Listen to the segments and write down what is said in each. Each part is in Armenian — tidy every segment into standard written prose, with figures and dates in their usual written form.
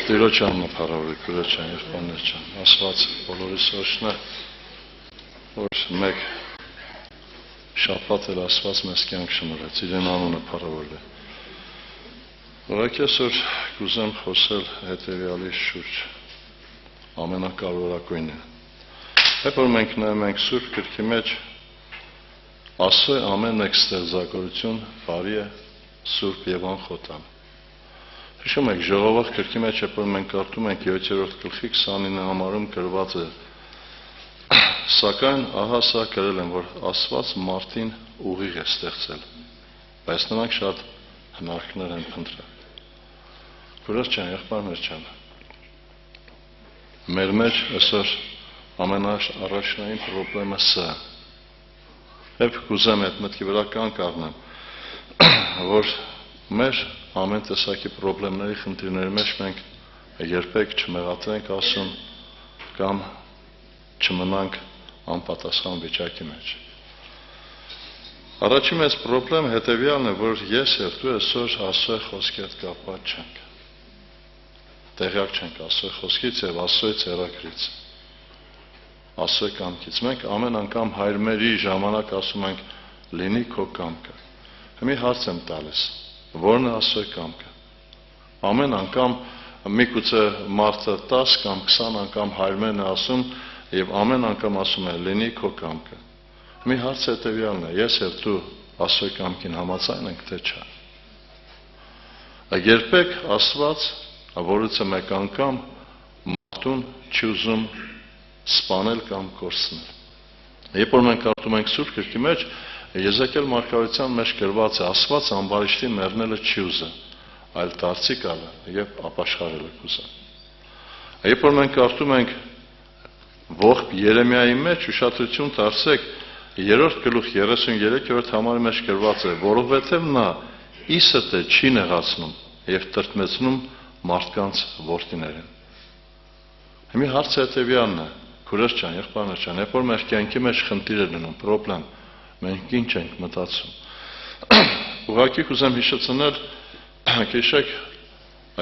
Տիրոջ անունը փառավորի, Քուրոջ ջան, եղբայրներ ջան, Աստված բոլորիս օրհնի, որ մեկ շաբաթ էլ Աստված մեզ կյանք շնորհեց, իրեն անունը փառավորի։ Որակ այսօր կուզեմ խոսել հետևյալի շուրջ, ամենակարևորագույնը։ Երբ որ մենք նայում ենք Սուրբ Գրքի մեջ, Աստծո ամեն մեկ ստեղծագործություն բարի է, սուրբ եւ անխոթան։ Հիշում եք Ժողովուրդ Գրքի մեջ, երբ որ մենք կարդում ենք 7-րդ գլխի 29 համարում գրված է. Սակայն ահա սա գրել են, որ Աստված մարդին ուղիղ է ստեղծել, բայց նրանք շատ հնարքներ են փնտրել։ Քուրոջ ջան, եղբայրներ ջան, մեր մեջ այսօր ամենաառաջնային խնդիրը սա է։ Երբ կուզեմ այդ մտքի վրա կանգ առնեմ, որ մեր ամեն տեսակի խնդիրների խնդիրների մեջ մենք երբեք չմեղադրենք ասում կամ չմնանք անպատասխան վիճակի մեջ։ Առաջին մեծ խնդիրը հետևյալն է, որ ես եւ դու այսօր Աստծո խոսքի հետ կապված չենք։ Տեղյակ չենք Աստծո խոսքից եւ Աստծո ցերակրից։ Աստծո կամքից։ Մենք ամեն անգամ հայրմերի ժամանակ ասում ենք լինի քո կամքը։ Մի հարց եմ տալիս, ո՞րն է Աստծո կամքը։ Ամեն անգամ միգուցե մարդը 10 կամ 20 անգամ հայրմերն է ասում եւ ամեն անգամ ասում է լինի քո կամքը։ Մի հարց հետեւյալն է, ես եւ դու Աստծո կամքին համաձայն ենք թե չէ։ Երբեք Աստված, որից մեկ անգամ մարդուն չի ուզում սպանել կամ կորցնել։ Երբ որ մենք կարդում ենք Սուրբ Գրքի մեջ, Եզեկիել մարգարեության մեջ գրված է. Աստված ամբարիշտին մեռնելը չի ուզում, այլ դարձի գալը եւ ապաշխարելը կուզա։ Երբ որ մենք կարդում ենք ողբ Երեմիայի մեջ, ուշադրություն դարձեք, 3-րդ գլուխ 33-րդ համարի մեջ գրված է, որովհետեւ նա իսը չի նեղացնում եւ տրտմեցնում մարդկանց որդիներին։ Հիմա հարցը հետեւյալն է. Քուրոջ ջան, եղբայրներ ջան, երբ որ մեր կյանքի մեջ խնդիր է լինում, խնդրեմ, մենք ինչ ենք մտածում։ Ուղղակի կուզեմ հիշեցնել, քեշեք,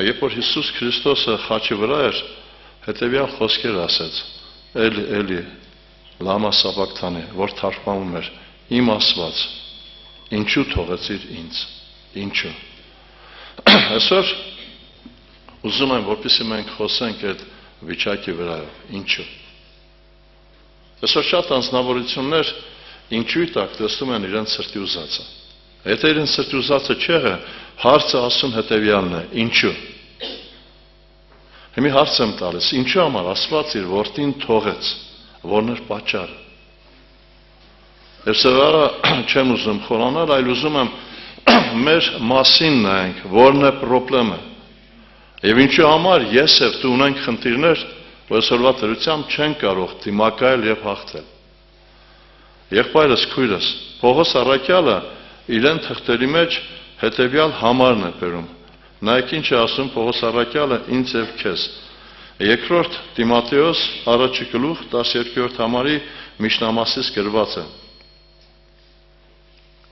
երբ որ Հիսուս Քրիստոսը խաչի վրա էր, հետևյալ խոսքեր ասեց. Էլի, լամա սաբակթանի, որ թարգմանում էր. Իմ Աստված, ինչու թողեցիր ինձ։ Ինչու։ Այսօր ուզում եմ, որպեսզի մենք խոսենք այդ վիճակի վրայով։ Ինչու։ Այսօր շատ անձնավորություններ ինչու տակ տեսնում են իրենց սրտի ուզածը։ Եթե իրենց սրտի ուզածը չէ, հարցը ասում հետևյալն է. ինչու։ Հիմա հարց եմ տալիս, ինչու համար Աստված իր որդին թողեց, որն էր պատճառը։ Ես սրա չեմ ուզում խորանալ, այլ ուզում եմ մեր մասին նայենք, որն է խնդրումը։ Եվ ինչու համար ես եւ դու ունենք խնդիրներ, որ այսօրվա դրությամբ չեն կարող դիմակայել եւ հաղթել։ Եղբայրս քույրս Պողոս առաքյալը իրեն թղթերի մեջ հետեւյալ համարն է բերում։ Նայեք ինչ է ասում Պողոս առաքյալը ինձ եւ քեզ։ Երկրորդ Տիմոթեոս առաջի գլուխ 12-րդ համարի միջնամասից գրված է.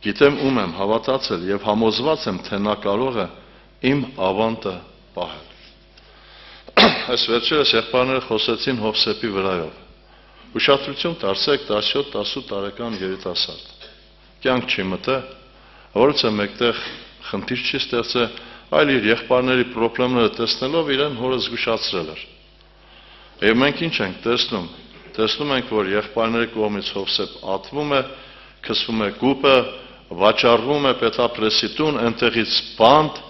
Գիտեմ ում եմ հավատացել եւ համոզված եմ, թե նա կարող է իմ ավանդը պահել։ Այս վերջերս եղբայրները խոսեցին Հովսեփի վրայով։ Ուշադրություն դարձեք 17-18 տարեկան երիտասարդ։ Կյանք չի մտե, որից է մեկտեղ խնդիր չի ստեղծել, այլ իր եղբայրների խնդիրները տեսնելով իրեն հորը զգուշացրել էր։ Եվ մենք ինչ ենք տեսնում։ Տեսնում ենք, որ եղբայրների կողմից Հովսեփ ատվում է, քսվում է գուպը, վաճառվում է պետապրեսի տուն, այնտեղից բանտ։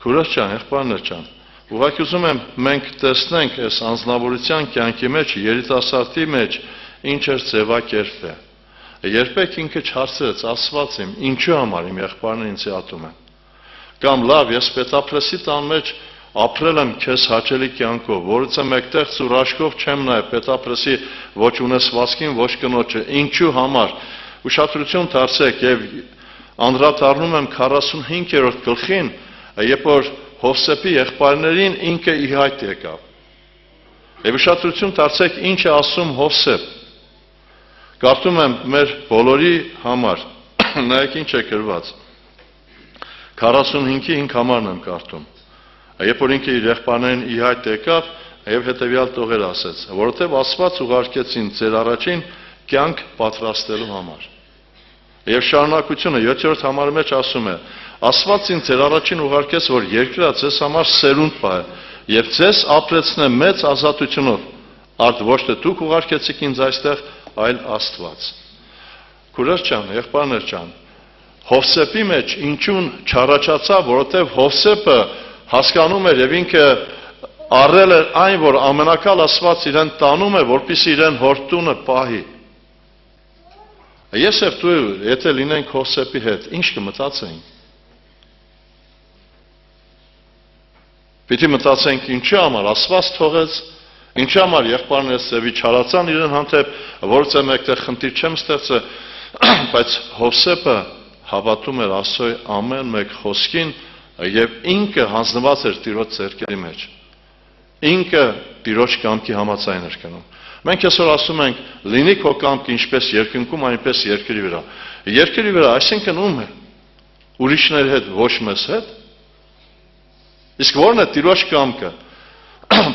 Քուրոջ ջան, եղբայրներ ջան, ուղղակի ուզում եմ մենք տեսնենք այս անձնավորության կյանքի մեջ, երիտասարդի մեջ ինչ էր ձևակերպը։ Երբեք ինքը չհարցրեց Աստված իմ, ինչու համար իմ եղբայրն ինձ ատում են։ Կամ լավ, ես պետապրեսի տան մեջ ապրել եմ քեզ հաճելի կյանքով, որից է մեկտեղ ծուր աշկով չեմ նայ պետապրեսի ոչ ունեցվածքին, ոչ կնոջը, ինչու համար։ Ուշադրություն դարձեք եւ անդրադառնում եմ 45-րդ գլխին, երբ որ Հովսեփի եղբայրներին ինքը ի հայտ եկավ։ Եվ ուշադրություն դարձեք ինչ է ասում Հովսեփ։ Կարդում եմ մեր բոլորի համար։ Նայեք ինչ է գրված։ 45-ի 5 համարն եմ կարդում։ Երբ որ ինքը իր եղբայրներին ի հայտ եկավ եւ հետեւյալ տողեր ասեց, որովհետեւ Աստված ուղարկեց ինձ ձեր առաջին կյանք պատրաստելու համար։ Եվ շարունակությունը 7-րդ համարի մեջ ասում է. Աստված ինձ ձեր առաջին ուղարկեց, որ երկրը ձեզ համար սերունդ պահե եւ ձեզ ապրեցնե մեծ ազատությունով։ Արդ ոչ թե դուք ուղարկեցիք ինձ այստեղ, այլ Աստված։ Քուրեր ջան, եղբայրներ ջան, Հովսեփի մեջ ինչուն չառաջացավ, որովհետեւ Հովսեփը հասկանում էր եւ ինքը առել էր այն, որ ամենակալ Աստված իրեն տանում է, որպեսզի իրեն հորտունը պահի։ Ես եւ դու, եթե լինենք Հովսեփի հետ, ինչ կմտածենք։ Պիտի մտածենք ինչի համար Աստված թողեց, ինչի համար եղբայրներս ծեվի չարացան իրեն հանդեպ, որից է մեկտեղ խնդիր չեմ ստեղծել, բայց Հովսեփը հավատում էր Աստծոյ ամեն մեկ խոսքին եւ ինքը հանձնված էր Տիրոջ ձեռքերի մեջ։ Ինքը Տիրոջ կամքի համաձայն էր կնում։ Մենք այսօր ասում ենք, լինի քո կամքը ինչպես երկնքում, այնպես երկրի վրա։ Երկրի վրա, այսինքն ում է։ Ուրիշների հետ, ոչ մեզ հետ։ Իսկ ո՞րն է Տիրոջ կամքը։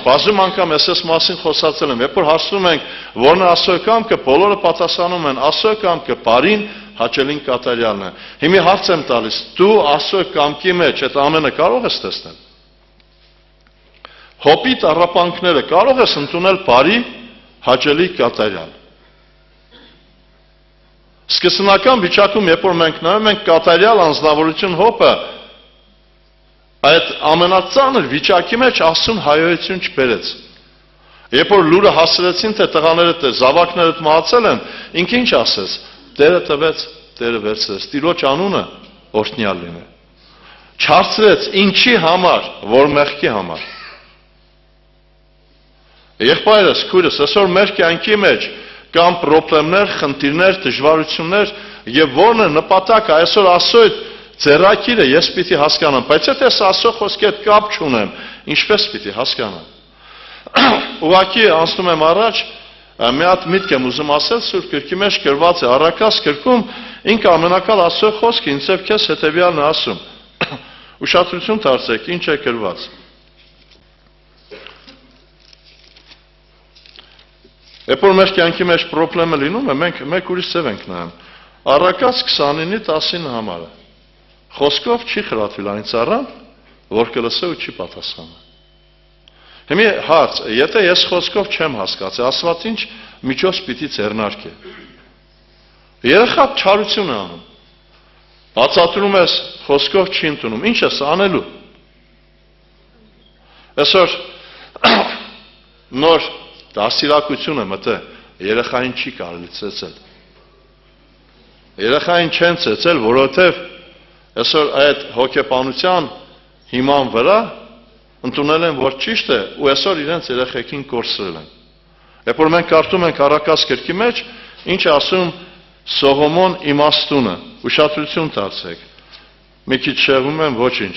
Բազում անգամ ես մասին խոսացել եմ, երբ որ հարցնում ենք, ո՞րն է Աստծո կամքը, բոլորը պատասխանում են, Աստծո կամքը բարին, հաճելին կատարյալն է։ Հիմա հարց եմ տալիս, դու Աստծո կամքի մեջ այդ ամենը կարող ես տեսնել։ Հոպի տառապանքները կարող ես ընդունել բարի, հաճելի կատարյալ։ Սկզբնական վիճակում, երբ որ մենք նայում ենք կատարյալ անձնավորություն հոպը, այդ ամենածանր վիճակի մեջ Աստծուն հայոյություն չբերեց։ Երբ որ լուրը հասցրեցին, թե տղաներդ, զավակներդ մահացել են, ինքը ինչ ասեց։ Տերը տվեց, Տերը վերցրեց։ Տիրոջ անունը օրհնյալ լինի։ Չարցրեց ինչի համար, որ մեղքի համար։ Եղբայրս, քույրս, այսօր մեր կյանքի մեջ կան խնդիրներ, խնդիրներ, դժվարություններ, եւ որն է նպատակը այսօր Աստծո ձեռակիրը ես պիտի հասկանամ, բայց եթե Աստծո խոսքի հետ կապ չունեմ, ինչպես պիտի հասկանամ։ Ուղղակի անցնում եմ առաջ, մի հատ միտք եմ ուզում ասել, Սուրբ Գրքի մեջ գրված է Առակաց գրքում, ինքը ամենակալ Աստծո խոսքը ինձ եւ քեզ հետեւյալն է ասում։ Ուշադրություն դարձեք, ինչ է գրված։ Երբ որ մեր կյանքի մեջ խնդրեմը լինում է, մենք մեկ ուրիշ ձև ենք նայում։ Առակաց 29:19 համարը։ Խոսքով չի խրատվիլ այն ծառան, որ կլսե ու չի պատասխանը։ Հիմա հարց, եթե ես խոսքով չեմ հասկացել, Աստված ինչ միջոց պիտի ձեռնարկի։ Երեխա չարություն է անում։ Բացատրում ես, խոսքով չի ընդունում, ինչ ես անելու։ Այսօր նոր դասիրակությունը մտե, երեխային չի կարելի ծեծել։ Երեխային չեն ծեծել, որովհետև այսօր այդ հոգեբանության հիման վրա ընդունել են, որ ճիշտ է, ու այսօր իրենց երեխեքին կորսրել են։ Երբ որ մենք կարդում ենք Առակաց գրքի մեջ, ինչ է ասում Սողոմոն իմաստունը, ուշադրություն դարձեք։ Մի քիչ շեղվում եմ, ոչինչ։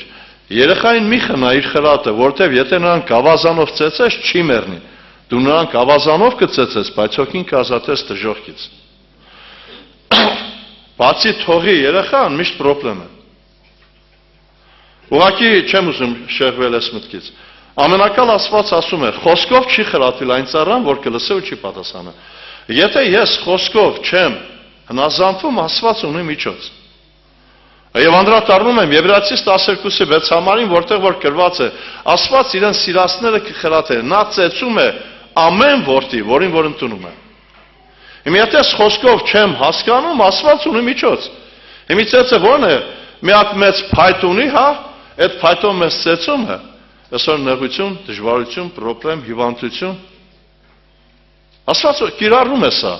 Երեխային մի խնա իր խրատը, որովհետև եթե նրան գավազանով ծեծես, չի մեռնի։ Դու նրան գավազանով կծեծես, բայց հոգին կազատես դժոխքից։ Բացի թողի երեխան միշտ խնդրեմ է։ Ուղղակի չեմ ուզում շեղվել այս մտքից։ Ամենակալ Աստված ասում է, խոսքով չի խրատվիլ այն ծառան, որ կլսե ու չի պատասխանը։ Եթե ես խոսքով չեմ հնազանդվում, Աստված ունի միջոց։ Եվ անդրադառնում եմ Եբրայեցիս 12:6 համարին, որտեղ որ գրված է, Աստված իրեն սիրածները կխրատե, նա ծեծում է ամեն որդի, որին որ ընդունում է։ Հիմա եթե խոսքով չեմ հասկանում, Աստված ունի միջոց։ Հիմա ծեծը ո՞րն է։ Մի հատ մեծ փայտ ունի, հա, այդ փայտով մեզ ծեծում է։ Այսօր նեղություն, դժվարություն, խնդրեմ, հիվանդություն։ Աստված կիրառում է սա,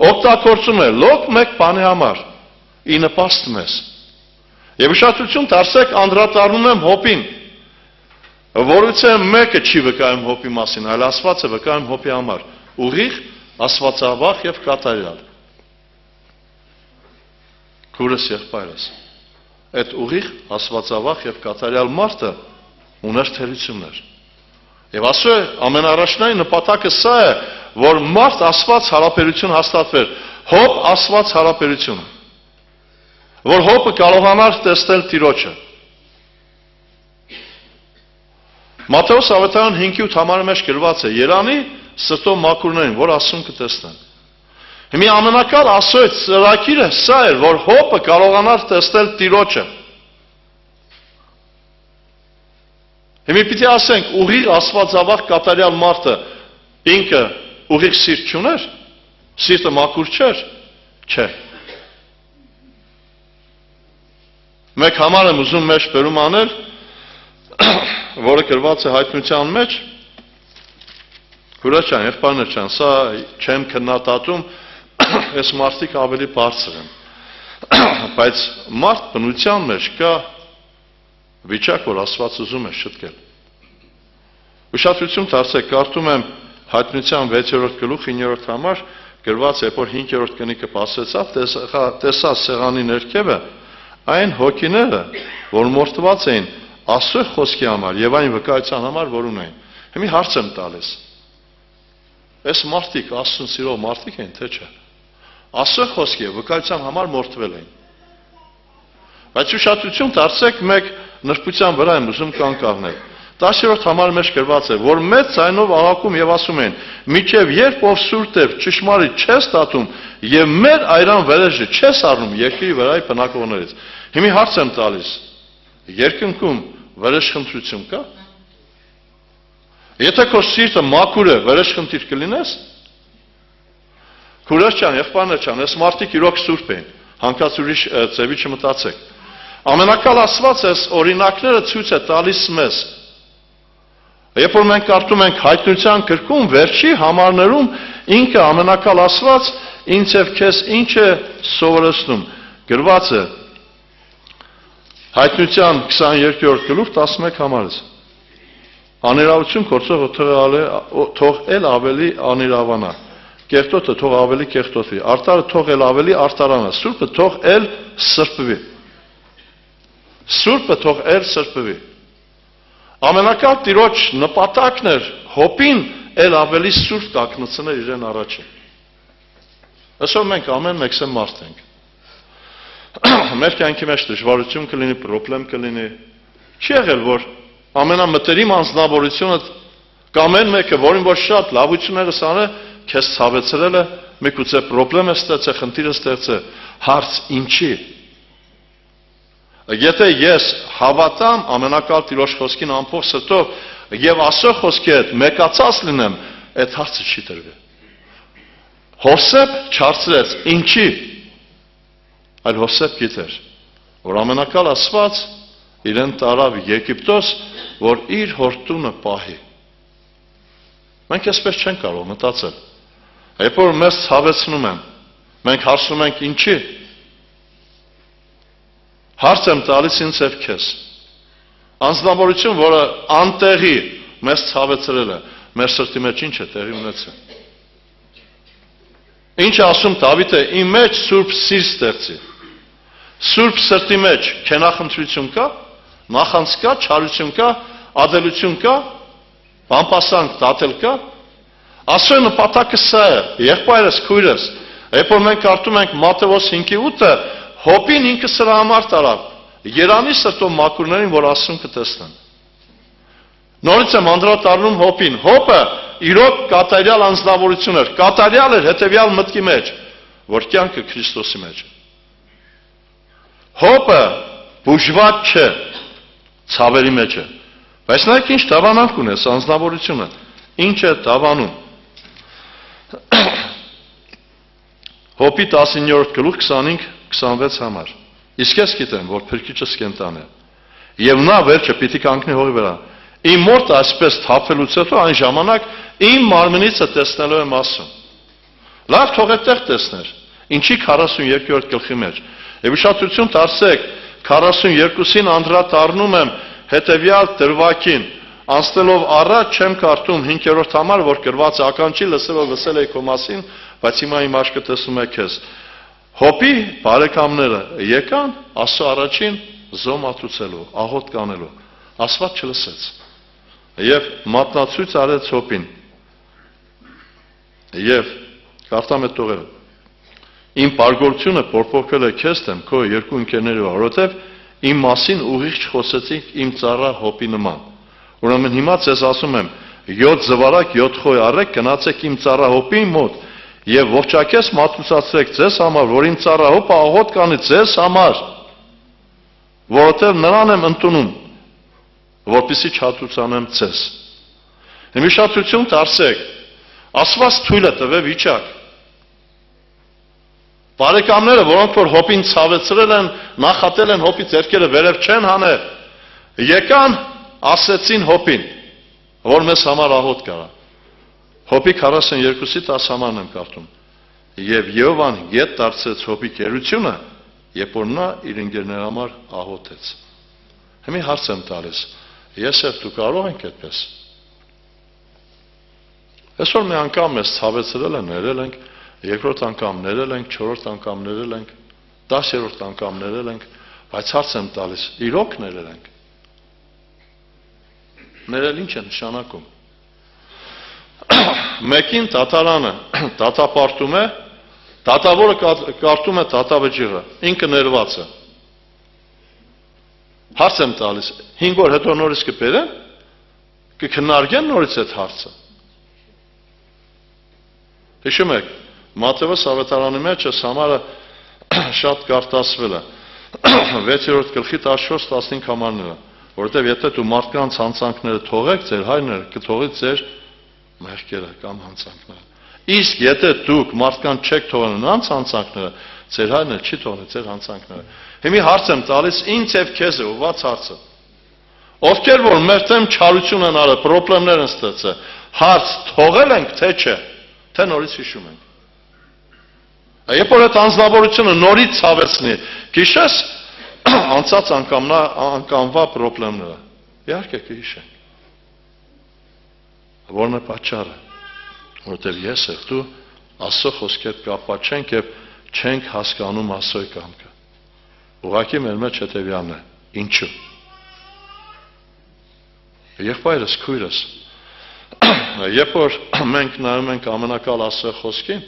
օգտագործում է լոկ մեկ բանի համար, ի նպաստ մեզ։ Եվ ուշադրություն դարձեք, անդրադառնում եմ Հոբին, որից մեկը չի վկայում Հոբի մասին, այլ Աստված է վկայում Հոբի համար, ուղիղ, աստվածավախ եւ կատարյալ։ Քուրս եղբայրս, այդ ուղիղ, աստվածավախ եւ կատարյալ մարդը ուներ թերություններ։ Եվ ասո է, ամենառաջնային նպատակը սա է, որ մարդ Աստված հարաբերություն հաստատվեր, Հոբ Աստված հարաբերությունը, որ Հոբը կարողանար տեսնել Տիրոջը։ Մատթեոս ավետարան 5:8 համարի մեջ գրված է. Երանի սրտով մաքուրներին, որ Աստծուն կտեսնեն։ Հիմա ամենակալ Աստծո ծրագիրը սա էր, որ հոպը կարողանար տեսնել Տիրոջը։ Հիմա պիտի ասենք, ուղիղ աստվածավախ կատարյալ մարդը ինքը ուղիղ սիրտ չուներ, սիրտը մաքուր չէր, չէ։ Մեկ համար եմ ուզում մեջ բերում անել, որը գրված է հայտնության մեջ, Քուրաչյան, եղբայրներ ջան, սա չեմ քննադատում, այս մարդիկ ավելի բարձր են, բայց մարդ բնության մեջ կա վիճակ, որ Աստված ուզում է շտկել։ Ուշադրություն դարձեք, կարդում եմ հայտնության 6-րդ գլուխ 9-րդ համար, գրված է, որ 5-րդ կնիկը պասեցավ, տեսա սեղանի ներքևը, այն հոգիները, որ մորթված էին Աստծո խոսքի համար եւ այն վկայության համար, որ ունեն։ Հիմա հարց եմ տալիս։ Այս մարդիկ Աստծուն սիրող մարդիկ են, թե չէ։ Աստծո խոսքի վկայության համար մորթվել են։ Բայց ուշադրություն դարձեք, մեկ նրբության վրա եմ ուզում կանգնել։ 10-րդ համար մեջ գրված է, որ մեծ ձայնով աղաղակում եւ ասում են. «Միջև երբ ով սուրբ է, ճշմարիտ չես դատում եւ մեր այրան վրեժը չես առնում երկրի վրայի բնակողներից»։ Հիմա հարց եմ տալիս. երկնքում վրեժխնդրություն կա։ Եթե քո սիրտը մաքուր է, վրեժխնդիր կլինես։ Քուրաչյան, եղբայրներ ջան, այս մարդիկ իրոք սուրբ են, հանկարծ ուրիշ ձևի չմտածեք։ Ամենակալ Աստված այս օրինակները ցույց է տալիս մեզ։ Երբ որ մենք կարդում ենք հայտնության գրքում, վերջի համարներում ինքը ամենակալ Աստված ինձ եւ քեզ ինչ է սովորեցնում։ Գրված է Հայտնության 22-րդ գլուխ 11 համարից։ Անիրավություն գործողը թող էլ ավելի անիրավանա։ Կեղտոտը թող ավելի կեղտոտվի, արտարը թող էլ ավելի արտարանա, սուրբը թող էլ սրբվի։ Սուրբը թող էլ սրբվի։ Ամենակալ Տիրոջ նպատակն էր հոպին էլ ավելի սուրբ կակնցնել իրեն առաջին։ Այսօր մենք ամեն մեկսեմ մարդ ենք։ Մեր կյանքի մեջ դժվարություն կլինի, պրոբլեմ կլինի։ Չի եղել, որ ամենամտերիմ անձնավորությունը կամ մեկը, որին որ շատ լավությունները սանը, քեզ ցավեցրել է, միգուցե պրոբլեմ է ստեղծել, խնդիր է ստեղծել, հարց ինչի։ Եթե ես հավատամ ամենակալ Տիրոջ խոսքին ամբողջ սրտով եւ Աստծո խոսքի հետ մեկացած լինեմ, այդ հարցը չի տրվի։ Հովսեփ չարցրեց, ինչի։ Այլ Հովսեփ գիտեր, որ ամենակալ Աստված իրեն տարավ Եգիպտոս, որ իր հորտունը պահի։ Մենք այսպես չենք կարող մտածել։ Երբ որ մեզ ցավեցնում են, մենք հարցնում ենք ինչի։ Հարց եմ տալիս ինձ եւ քեզ։ Անձնավորություն, որը անտեղի մեզ ցավեցրել է, մեր սրտի մեջ ինչ է տեղի ունեցել։ Ինչ է ասում Դավիթը, իմ մեջ սուրբ սիր ստեղծի։ Սուրբ սրտի մեջ քենախնդրություն կա, նախանց կա, չարություն կա, ադելություն կա, բամպասանք դատել կա։ Աստծո նպատակը սա է, եղբայրս, քույրս, երբ որ մենք կարդում ենք Մատթեոս 5:8-ը, հոպին ինքը սրա համար տարավ, երանի սրտով մաքուրներին, որ Աստծուն կտեսնեն։ Նորից եմ անդրադառնում հոպին, հոպը իրոք կատարյալ անձնավորություն էր, կատարյալ էր հետևյալ մտքի մեջ, որ կյանքը Քրիստոսի մեջ է։ Հոպը բուժված չէ, ցավերի մեջ է, բայց նայեք ինչ դավանանք ունես անձնավորությունը, ինչ է դավանում։ Հոպի 19-րդ գլուխ 25-26 համար։ Իսկ ես գիտեմ, որ փրկիչս կենտան է։ Եվ նա վերջը պիտի կանգնի հողի վրա։ Իմ մորտը այսպես թափելուց հետո այն ժամանակ իմ մարմնիցը տեսնելու եմ ասում։ Լավ թող այդտեղ տեսներ։ Ինչի 42-րդ գլխի մեջ։ Եվ ուշադրություն դարձեք, 42-ին անդրադառնում եմ հետևյալ դրվագին։ Անցնելով առաջ չեմ կարդում 5-րդ համար, որ գրված է ականջի լսելով լսել էի քո մասին, բայց հիմա իմ աչքը տեսնում է քեզ։ Հոպի բարեկամները եկան Աստծո առաջին զոհ մատուցելու, աղոթ կանելու։ Աստված չլսեց։ Եվ մատնացույց արեց հոպին։ Եվ կարդամ այդ տողերը։ Իմ բարգորությունը փոփոխվել է քեզ դեմ քո երկու ընկերների, որովհետև իմ մասին ուղիղ չխոսեցինք իմ ծառա հոպի նման։ Ուրեմն հիմա ձեզ ասում եմ 7 զվարակ 7 խոյ առեք, գնացեք իմ ծառահոպի մոտ եւ ողջակես մատուցացրեք ձեզ համար, որ իմ ծառահոպը աղոտ կանի ձեզ համար, որովհետեւ նրան եմ ընդունում, որպեսզի չհատուցանեմ ձեզ։ Հիմա շատություն դարձեք, Աստված թույլ է տվել վիճակ։ Բարեկամները, որոնք որ հոպին ցավեցրել են, նախատել են հոպի ձեռքերը վերև չեն հանել, եկան, ասեցին հոպին, որ մեզ համար աղոտ կարա։ Հոպի 42-ի 10 համարն եմ կարդում։ Եվ Եհովան ետ դարձրեց հոպի գերությունը, երբ որ նա իր ընկերների համար աղոթեց։ Հիմա հարց եմ տալիս, ես եւ դու կարող ենք այդպես։ Այսօր մի անգամ մեզ ցավեցրել են, ներել ենք, երկրորդ անգամ ներել ենք, չորրորդ անգամ ներել ենք, 10-րդ անգամ ներել ենք, բայց հարց եմ տալիս, իրոք ներել ենք։ Ներել ինչ է նշանակում։ Մեկին դատարանը դատապարտում է, դատավորը կարդում է դատավճիռը, ինքը ներված է։ Հարց եմ տալիս, 5 օր հետո նորից կբերեն, կքննարկեն նորից այդ հարցը։ Հիշում եք, Մատթեոս ավետարանի մեջ այս համարը շատ կարդացվել է, 6-րդ գլխի 14-15 համարները, որովհետև եթե դու մարդկանց հանցանքները թողեք, ձեր հայրները կթողի ձեր մեղքերը կամ հանցանքները։ Իսկ եթե դուք մարդկանց չեք թողնում նրանց հանցանքները, ձեր հայրն չի թողնի ձեր հանցանքները։ Հիմա հարց եմ տալիս, ինձ եւ քեզ է ուղղված հարցը։ Ովքեր որ մեր դեմ չարություն են արել, խնդիրներ են ստացել, հարց թողել ենք թե չէ, թե նորից հիշում ենք։ Երբ որ այդ անձնավորությունը նորից ցավեցնի, գիշես անցած անգամվա խնդիրները, իհարկե կհիշենք։ Որն է պատճառը, որովհետև ես եւ դու Աստծո խոսքեր կապված չենք եւ չենք հասկանում Աստծոյ կամքը։ Ուղղակի մեր մեջ հետեւյալն է, ինչու։ Եղբայրս, քույրս, երբ որ մենք նայում ենք ամենակալ Աստծո խոսքին,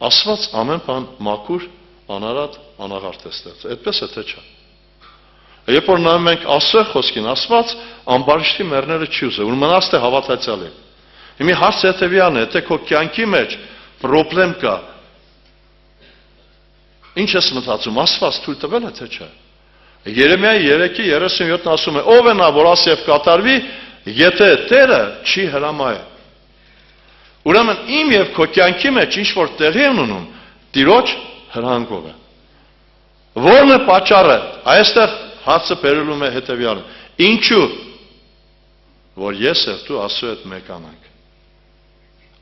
Աստված ամեն բան մաքուր, անարատ, անաղարտ է ստեղծել։ Այդպես է թե չէ։ Երբ որ նայում ենք Աստծո խոսքին, Աստված ամբարիշտի մեռները չի ուզել, որ մնաց թե հավատացյալ է։ Հիմա հարցը հետևյալն է, եթե քո կյանքի մեջ խնդրեմ կա, ինչ ես մտածում, Աստված թույլ տվել է թե չէ։ Երեմիայի 3:37-ն ասում է, ով է նա, որ ասի եւ կատարվի, եթե Տերը չի հրամայել։ Ուրեմն իմ եւ քո կյանքի մեջ ինչ որ տեղի են ունում, Տիրոջ հրահանգով է։ Որն է պատճառը։ Այստեղ հարցը բերում է հետեւյալը. ինչու որ ես եւ դու Աստծո հետ մեկանանք։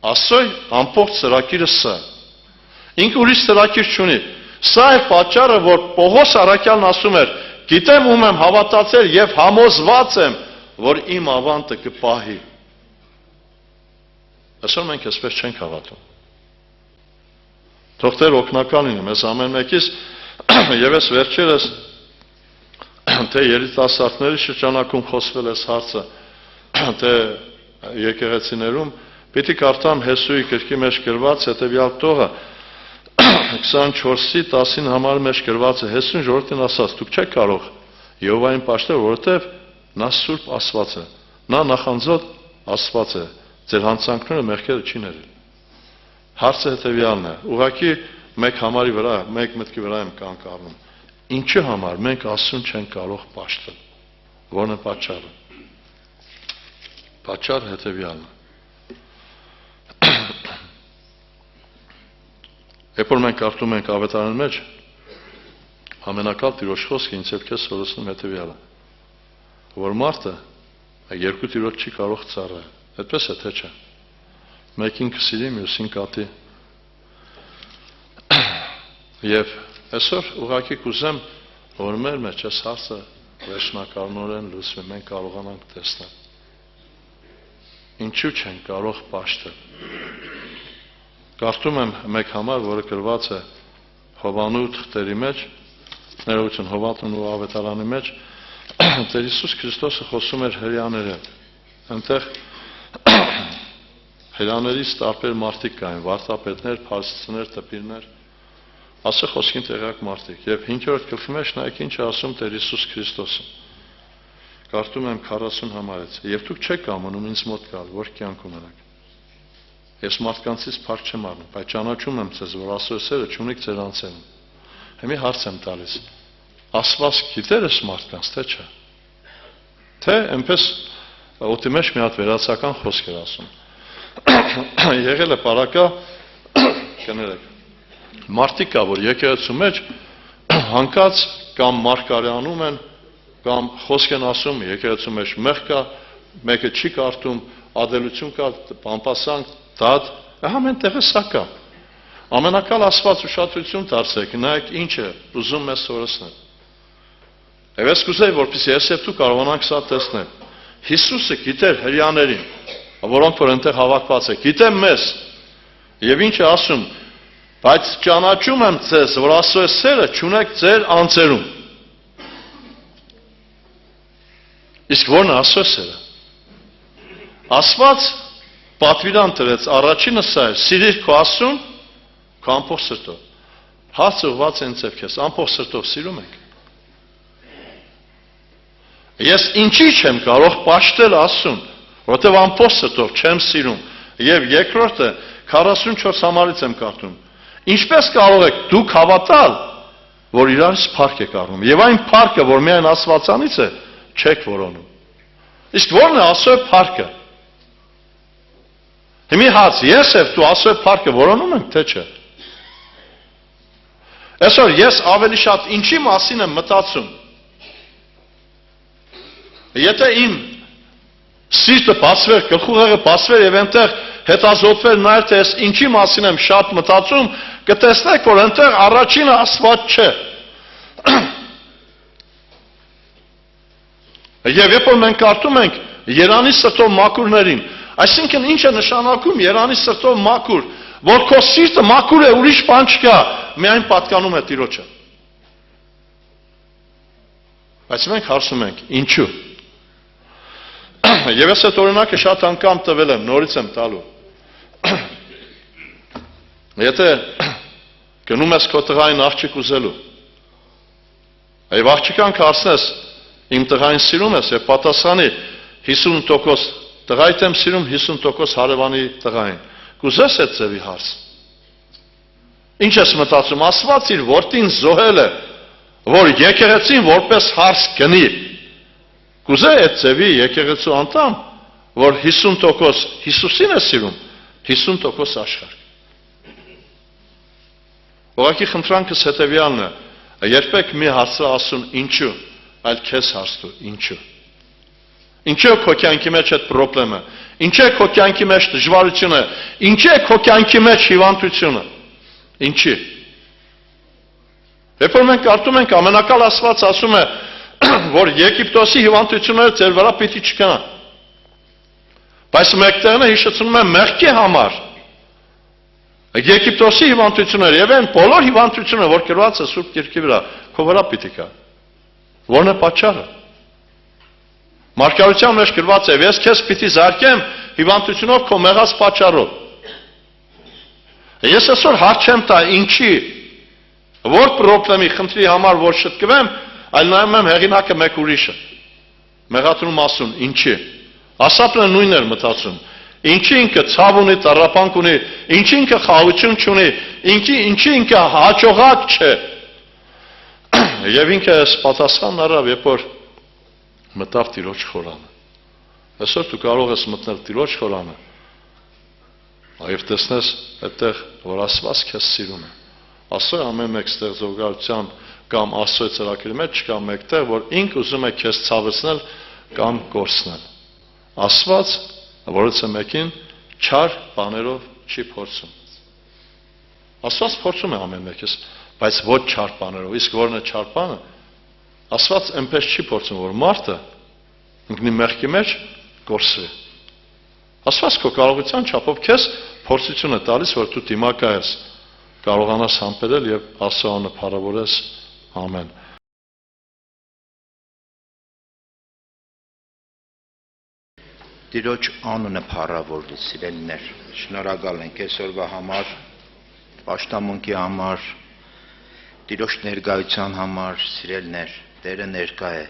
Աստծո ամբողջ ծրագիրը սա։ Ինքը ուրիշ ծրագիր չունի։ Սա է պատճառը, որ Պողոս առաքյալն ասում էր. գիտեմ ում եմ հավատացել եւ համոզված եմ, որ իմ ավանդը կպահի։ Այսօր մենք այսպես չենք հավատում։ Թող Տեր օգնական լինի մեզ ամեն մեկից, եւ ես վերջերս թե երիտասարդների շրջանակում խոսվել է հարցը, թե եկեղեցիներում պիտի կարդամ Հեսուի գրքի մեջ գրված հետեւյալ տողը 24-ի 10-ին համարի մեջ գրված է Հեսուն ժողովրդին ասաց. դուք չեք կարող Եհովային պաշտել, որովհետև նա Սուրբ Աստված է, նա նախանձոտ Աստված է, ձեր հանցանքները մեղքերը չի ներել։ Հարցը հետևյալն է, ուղղակի մեկ համարի վրա, մեկ մտքի վրա եմ կանգ առնում։ Ինչի համար մենք Աստծուն չենք կարող պաշտել։ Որն է պատճառը։ Պատճառը հետևյալն է։ Երբ որ մենք կարդում ենք ավետարանի մեջ, ամենակալ Տիրոջ խոսքը ինձ եւ քեզ սովորեցնում հետևյալը, որ մարդը երկու Տիրոջ չի կարող ծառայել։ Այդպես է թե չէ։ Մեկին կսիրի, մյուսին կատի։ Եվ այսօր ուղղակի կուզեմ, որ մեր մեջ այս հարցը վերջնակալորեն լուծվի, մենք կարողանանք տեսնել։ Ինչու չենք կարող պաշտել։ Կարդում եմ մեկ համար, որը գրված է Հովանու թղթերի մեջ, ներողություն, Հովանու ավետարանի մեջ, Տեր Հիսուս Քրիստոսը խոսում էր հրեաների հետ։ Այնտեղ հրեաներից տարբեր մարդիկ կային, վարդապետներ, փարիսեցիներ, տպիրներ, ասը խոսքին տեղյակ մարդիկ։ Եվ 5-րդ գլխի մեջ նայեք ինչ է ասում Տեր Հիսուս Քրիստոսը։ Կարդում եմ 40 համարից, եւ դուք չեք կամենում ինձ մոտ գալ, որ կյանք ունենաք։ Ես մարդկանցից փառք չեմ առնում, բայց ճանաչում եմ ձեզ, որ Աստծո սերը չունիք ձեր անձերում։ Հիմա հարց եմ տալիս. Աստված գիտեր այս մարդկանց, թե չէ։ Թե այնպես օդի մեջ մի հատ վերացական խոսք էր ասում։ Եղել է պարակա, կներեք։ Մարդիկ կա, որ եկեղեցու մեջ հանկած կամ մարգարեանում են, կամ խոսք են ասում, եկեղեցու մեջ մեղք կա, մեկը չի կարդում, ադելություն կա, պամպասանք, դատ, ամեն տեղը սա կա։ Ամենակալ Աստված ուշադրություն դարձեք, նայեք ինչ է ուզում մեզ սովորեցնել։ Եվ ես կուզեի, որպեսզի ես եւ դու կարողանանք սա տեսնել։ Հիսուսը գիտեր հրեաներին, որոնք որ այնտեղ հավաքված են, գիտեմ մեզ։ Եվ ինչ է ասում, բայց ճանաչում եմ ձեզ, որ Աստծո սերը չունեք ձեր անձերում։ Իսկ ո՞րն է Աստծո սերը։ Աստված պատվիրան տվեց, առաջինը սա է, սիրիր քո Աստծուն, քո ամբողջ սրտով։ Հարցը ուղղված է ինձ եւ քեզ, ամբողջ սրտով սիրում եք։ Ես ինչի չեմ կարող պաշտել Աստծուն, որովհետեւ ամբողջ սրտով չեմ սիրում։ Եվ երկրորդը 44 համարից եմ կարդում։ Ինչպես կարող եք դուք հավատալ, որ իրարից փառք եք առնում, եւ այն փառքը, որ միայն Աստվածանից է, չեք որոնում։ Իսկ ո՞րն է Աստծո փառքը։ Հիմա հարց, ես եւ դու Աստծո փառքը որոնում ենք, թե չէ։ Այսօր ես ավելի շատ ինչի մասին եմ մտածում։ Եթե իմ սիրտը բացվեր, գլխուղեղը բացվեր եւ այնտեղ հետազոտվեր նայել թե ես ինչի մասին եմ շատ մտածում, կտեսնեք, որ այնտեղ առաջինը Աստված չէ։ Եվ երբ որ մենք կարդում ենք Երանի սրտով մաքուրներին, այսինքն ինչ է նշանակում Երանի սրտով մաքուր, որ քո սիրտը մաքուր է, ուրիշ բան չկա, միայն պատկանում է Տիրոջը։ Բայց մենք հարցնում ենք, ինչու։ Եվ ես այդ օրինակը շատ անգամ տվել եմ, նորից եմ տալու։ Եթե գնում ես քո տղային աղջիկ ուզելու, եւ աղջիկան հարցնես, իմ տղային սիրում ես եւ պատասխանի 50% տղայիդ եմ սիրում, 50% հարևանի տղային։ Կուզես այդ ձևի հարց։ Ինչ ես մտածում, Աստված իր որդին զոհել է, որ եկեղեցին որպես հարց գնի։ Կուզե այդ ձևի եկեղեցու անդամ, որ 50% Հիսուսին է սիրում, 50% աշխարհ։ Ուղղակի խնդրանքս հետևյալն է, երբեք մի հարցը ասում ինչու, այլ քեզ հարցու, ինչու։ Ինչու քո կյանքի մեջ այդ խնդրումը, ինչու քո կյանքի մեջ դժվարությունը, ինչու քո կյանքի մեջ հիվանդությունը, ինչի։ Երբ որ մենք կարդում ենք ամենակալ Աստված ասում է, որ Եգիպտոսի հիվանդությունները ձեր վրա պիտի չկան։ Բայց մեկտեղն է հիշեցնում է մեղքի համար։ Եգիպտոսի հիվանդությունները եւ այն բոլոր հիվանդությունները, որ գրված է Սուրբ Գիրքի վրա, քո վրա պիտի կա։ Ո՞րն է պատճառը։ Մարգարության մեջ գրված է, ես քեզ պիտի զարկեմ հիվանդությունով քո մեղած պատճառով։ Ես այսօր հարց չեմ տա ինչի, որ խնդրի խնդրի համար որ շտկվեմ, այլ նայում եմ հեղինակը մեկ ուրիշը։ Մեղադրում ասում, ինչի։ Ասապն է նույնն էր մտածում։ Ինչի ինքը ցավ ունի, տառապանք ունի, ինչի ինքը խաղաղություն չունի, ինչի ինքը հաջողակ չէ։ Եվ ինքը պատասխան առավ, երբ որ մտավ Տիրոջ խորանը։ Այսօր դու կարող ես մտնել Տիրոջ խորանը, այլ տեսնես այդտեղ, որ Աստված քեզ սիրում է։ Աստծո ամեն մեկ ստեղծողական կամ Աստծո ծրագրի մեջ չկա մեկտեղ, որ ինքը ուզում է քեզ ցավեցնել կամ կորցնել։ Աստված, որից մեկին չար բաներով չի փորձում։ Աստված փորձում է ամեն մեկից, բայց ոչ չար բաներով։ Իսկ որն է չար բանը։ Աստված այնպես չի փորձում, որ մարդը ընկնի մեղքի մեջ կորսվի։ Աստված քո կարողության չափով քեզ փորձություն է տալիս, որ դու դիմակայես, կարողանաս համբերել եւ Աստծո անունը փառավորես։ Ամեն։ Տիրոջ անունը փառավորվի, սիրելիներ։ Շնորհակալ ենք այսօրվա համար, պաշտամունքի համար, Տիրոջ ներկայության համար, սիրելիներ, Տերը ներկա է։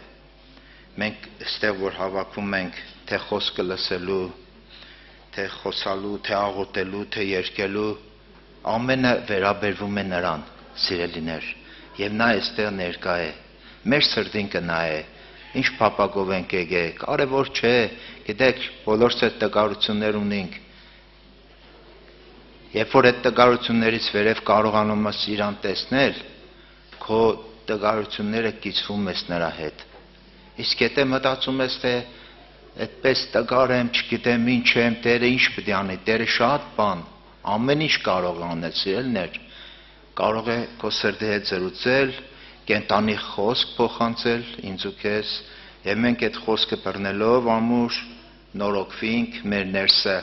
մենք այստեղ որ հավաքվում ենք թե խոսքը լսելու, թե խոսալու, թե աղոթելու, թե երգելու, ամենը վերաբերվում է նրան, սիրելիներ, եւ նա այստեղ ներկա է, մեր սրտին կնա է, ինչ փափագով ենք եկել, կարևոր չէ, գիտեք, բոլորս այդ տկարություններ ունենք, երբ որ այդ տկարություններից վերև կարողանում ես իրան տեսնել, քո տկարությունները կիսվում ես նրա հետ, իսկ եթե մտածում ես, թե այդպես տկար եմ, չգիտեմ ինչ եմ, Տերը ինչ պետք է անի, Տերը շատ բան, ամեն ինչ կարող է անել, սիրելիներ, կարող է քո սրտի հետ զրուցել, կենտանի խոսք փոխանցել ինձ ու քեզ, եւ մենք այդ խոսքը բռնելով ամուր նորոգվենք, մեր ներսը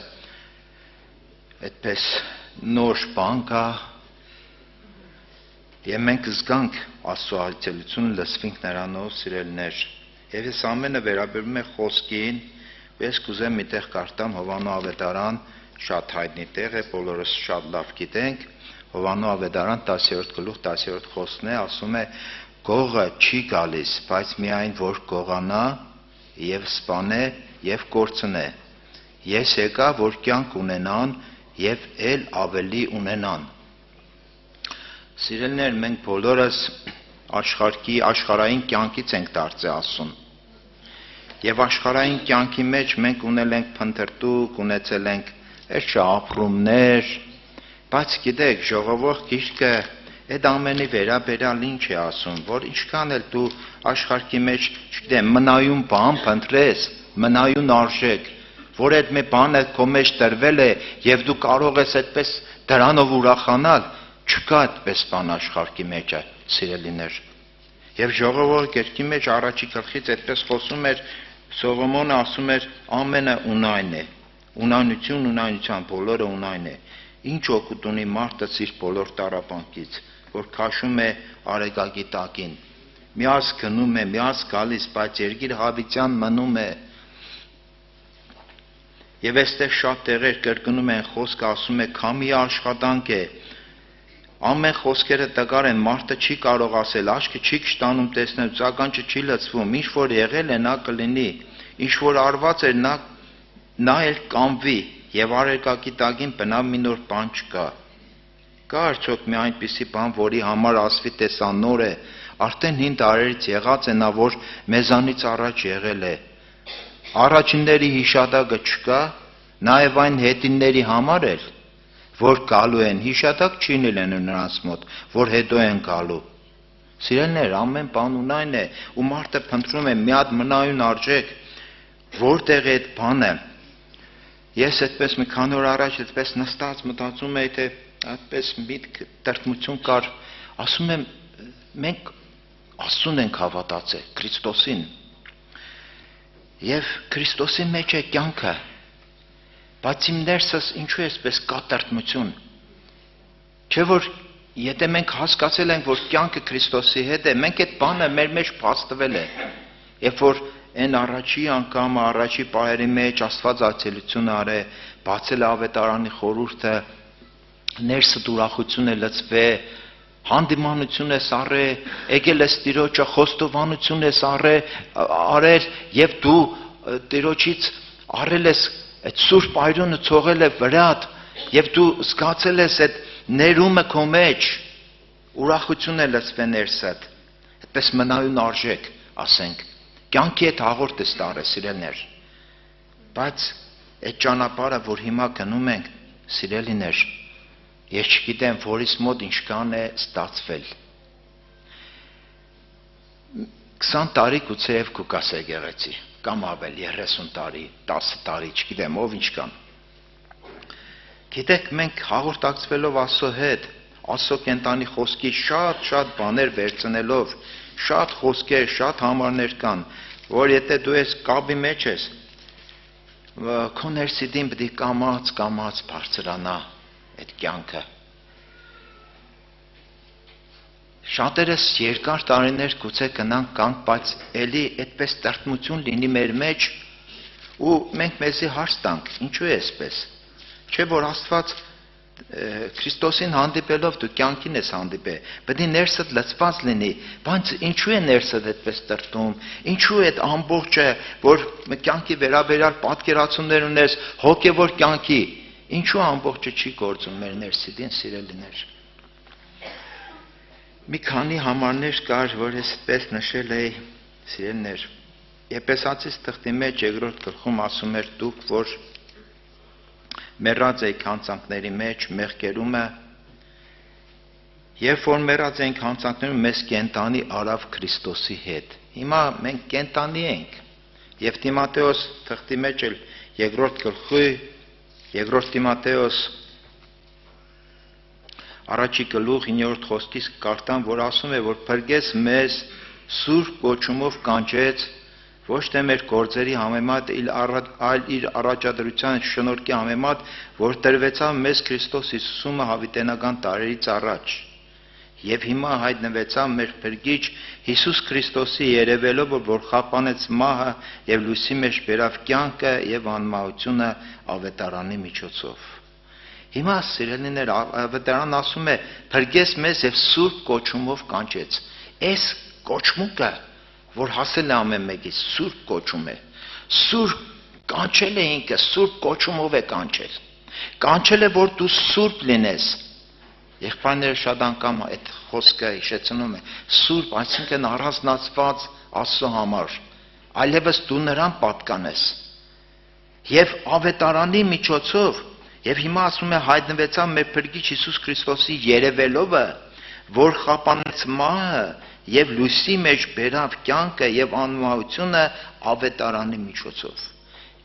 այդպես նոր բան կա, եւ մենք զգանք Աստծո այցելությունը, լսվենք նրանով, սիրելիներ, եւ այս ամենը վերաբերում է խոսքին, ես կուզեմ մի տեղ կարդամ Հովաննու ավետարան, շատ հայտնի տեղ է, բոլորս շատ լավ գիտենք, Հովաննու ավետարան 10-րդ գլուխ 10-րդ խոսքն է, ասում է. «Գողը չի գալիս, բայց միայն որ գողանա եւ սպանե եւ կորցնե։ Ես եկա, որ կյանք ունենան եւ ել ավելի ունենան»։ Սիրելիներ, մենք բոլորս աշխարհային կյանքից ենք դարձել ասում։ Եվ աշխարհային կյանքի մեջ մենք ունել ենք փնտրտուք, ունեցել ենք այս ապրումներ, բայց գիտեք, ժողովուրդ գիրքը այդ ամենի վերաբերյալ ինչ է ասում, որ ինչքան էլ դու աշխարհի մեջ, չգիտեմ, մնայուն բան փնտրես, մնայուն արժեք, որ այդ մի բանը քո մեջ տրվել է եւ դու կարող ես այդպես դրանով ուրախանալ, չկա այդպես բան աշխարհի մեջ, սիրելիներ։ Եվ ժողովուրդ գիրքի մեջ առաջի գլխից այդպես խոսում էր, Սողոմոնը ասում էր ամենը ունայն է, ունայնություն ունայնության բոլորը ունայն է, ինչ օգուտ ունի մարդը իր բոլոր տառապանքից, որ քաշում է արեգակի տակին, միած գնում է, միած գալիս, բայց երկիր հավիտյան մնում է։ Եվ այստեղ շատ տեղեր կրկնում են խոսքը, ասում է քամի աշխատանք է, ամեն խոսքերը տկար են, մարդը չի կարող ասել, աչքը չի կշտանում տեսնել, ծականջը չի լցվում, ինչ որ եղել է նա կլինի, ինչ որ արված էր նա էլ կանվի, եւ արեգակի տակին բնավ մի նոր բան չկա։ Կա արդյոք մի այնպիսի բան, որի համար ասվի տեսա նոր է, արդեն 5 տարերից եղած է նա, որ մեզանից առաջ եղել է։ Առաջինների հիշատակը չկա, նաեւ այն հետինների համար էլ որ գալու են, հիշատակ չի լինելու նրանց մոտ, որ հետո են գալու։ Սիրելիներ, ամեն բան ունայն է, ու մարդը փնտրում է մի հատ մնայուն արժեք, որտեղ է այդ բանը։ Ես այդպես մի քանի օր առաջ այդպես նստած մտածում էի, թե այդպես միտք տրտմություն կար, ասում եմ, մենք Աստծուն ենք հավատացել, Քրիստոսին։ Եվ Քրիստոսի մեջ է կյանքը։ Բայց իմ ներսս ինչու է այսպես կա տրտմություն։ Չէ որ եթե մենք հասկացել ենք, որ կյանքը Քրիստոսի հետ է, մենք այդ բանը մեր մեջ փաստվել է։ Երբ որ այն առաջի անգամ առաջի պահերի մեջ Աստված այցելություն արե, բացել ավետարանի խորհուրդը, ներսը ուրախություն է լցվե, հանդիմանություն է սառե, եկել ես Տիրոջը, խոստովանություն է սառե, արել եւ դու Տիրոջից առել ես այդ սուրբ այրոնը ցողել է վրատ եւ դու զգացել ես այդ ներումը քո մեջ, ուրախություն է լցվել ներսդ, այդպես մնայուն արժեք, ասենք, կյանքի հետ հաղորդ ես տարել, սիրելիներ, բայց այդ ճանապարհը, որ հիմա գնում ենք, սիրելիներ, ես չգիտեմ, որից մոտ ինչքան է ստացվել։ 20 տարի գուցեև կուկաս եկեղեցի, կամ ավել 30 տարի, 10 տարի, չգիտեմ, ով ինչքան։ Գիտեք, մենք հաղորդակցվելով Աստծո հետ, Աստծո կենտանի խոսքի շատ բաներ վերցնելով, շատ խոսքեր, շատ համարներ կան, որ եթե դու ես կապի մեջ ես, քո ներսիդին պետք է կամաց բարձրանա այդ կյանքը։ Շատերս երկար տարիներ գուցե կնանք կանք, բայց էլի այդպես տրտմություն լինի մեր մեջ ու մենք մեզի հարց տանք, ինչու է այսպես։ Չէ որ Աստված Քրիստոսին հանդիպելով դու կյանքին ես հանդիպել, պետք է ներսդ լցված լինի, բայց ինչու է ներսդ այդպես տրտում, ինչու է այդ ամբողջը, որ կյանքի վերաբերյալ պատկերացումներ ունես, հոգևոր կյանքի, ինչու ամբողջը չի գործում մեր ներսիդին, սիրելիներ։ Մի քանի համարներ կար, որ ես այդպես նշել էի, սիրելիներ, Եփեսացիս թղթի մեջ 2-րդ գլխում ասում էր դուք, որ մեռած եք հանցանքների մեջ, մեղքերումը, երբ որ մեռած ենք հանցանքներում, մեզ կենտանի արավ Քրիստոսի հետ։ Հիմա մենք կենտանի ենք։ Եվ Տիմոթեոս թղթի մեջ էլ 2-րդ գլխի, 2-րդ Տիմոթեոս առաջի գլուխ 9-րդ խոսքից կարդամ, որ ասում է, որ փրկեց մեզ սուրբ կոչումով կանչեց, ոչ թե մեր գործերի համեմատ, այլ իր առաջադրության շնորհքի համեմատ, որ տրվեցավ մեզ Քրիստոս Հիսուսումը հավիտենական տարերից առաջ։ Եվ հիմա հայտնվեցավ մեր փրկիչ Հիսուս Քրիստոսի երևելով, որ խափանեց մահը եւ լույսի մեջ բերավ կյանքը եւ անմահությունը ավետարանի միջոցով։ Հիմա սիրելիներ, ավետարան ասում է, փրկեց մեզ եւ սուրբ կոչումով կանչեց։ Այս կոչմուկը, որ հասել է ամեն մեկից, սուրբ կոչում է։ Սուրբ կանչել է ինքը, սուրբ կոչումով է կանչել։ Կանչել է, որ դու սուրբ լինես։ Եղբայրները շատ անգամ այդ խոսքը հիշեցնում է, սուրբ, այսինքն առանձնացված Աստծո համար, այլևս դու նրան պատկանես։ Եվ ավետարանի միջոցով, եւ հիմա ասում է հայտնվեցավ մեր փրկիչ Հիսուս Քրիստոսի երևելովը, որ խափանեց մահը եւ լույսի մեջ բերավ կյանքը եւ անմահությունը ավետարանի միջոցով։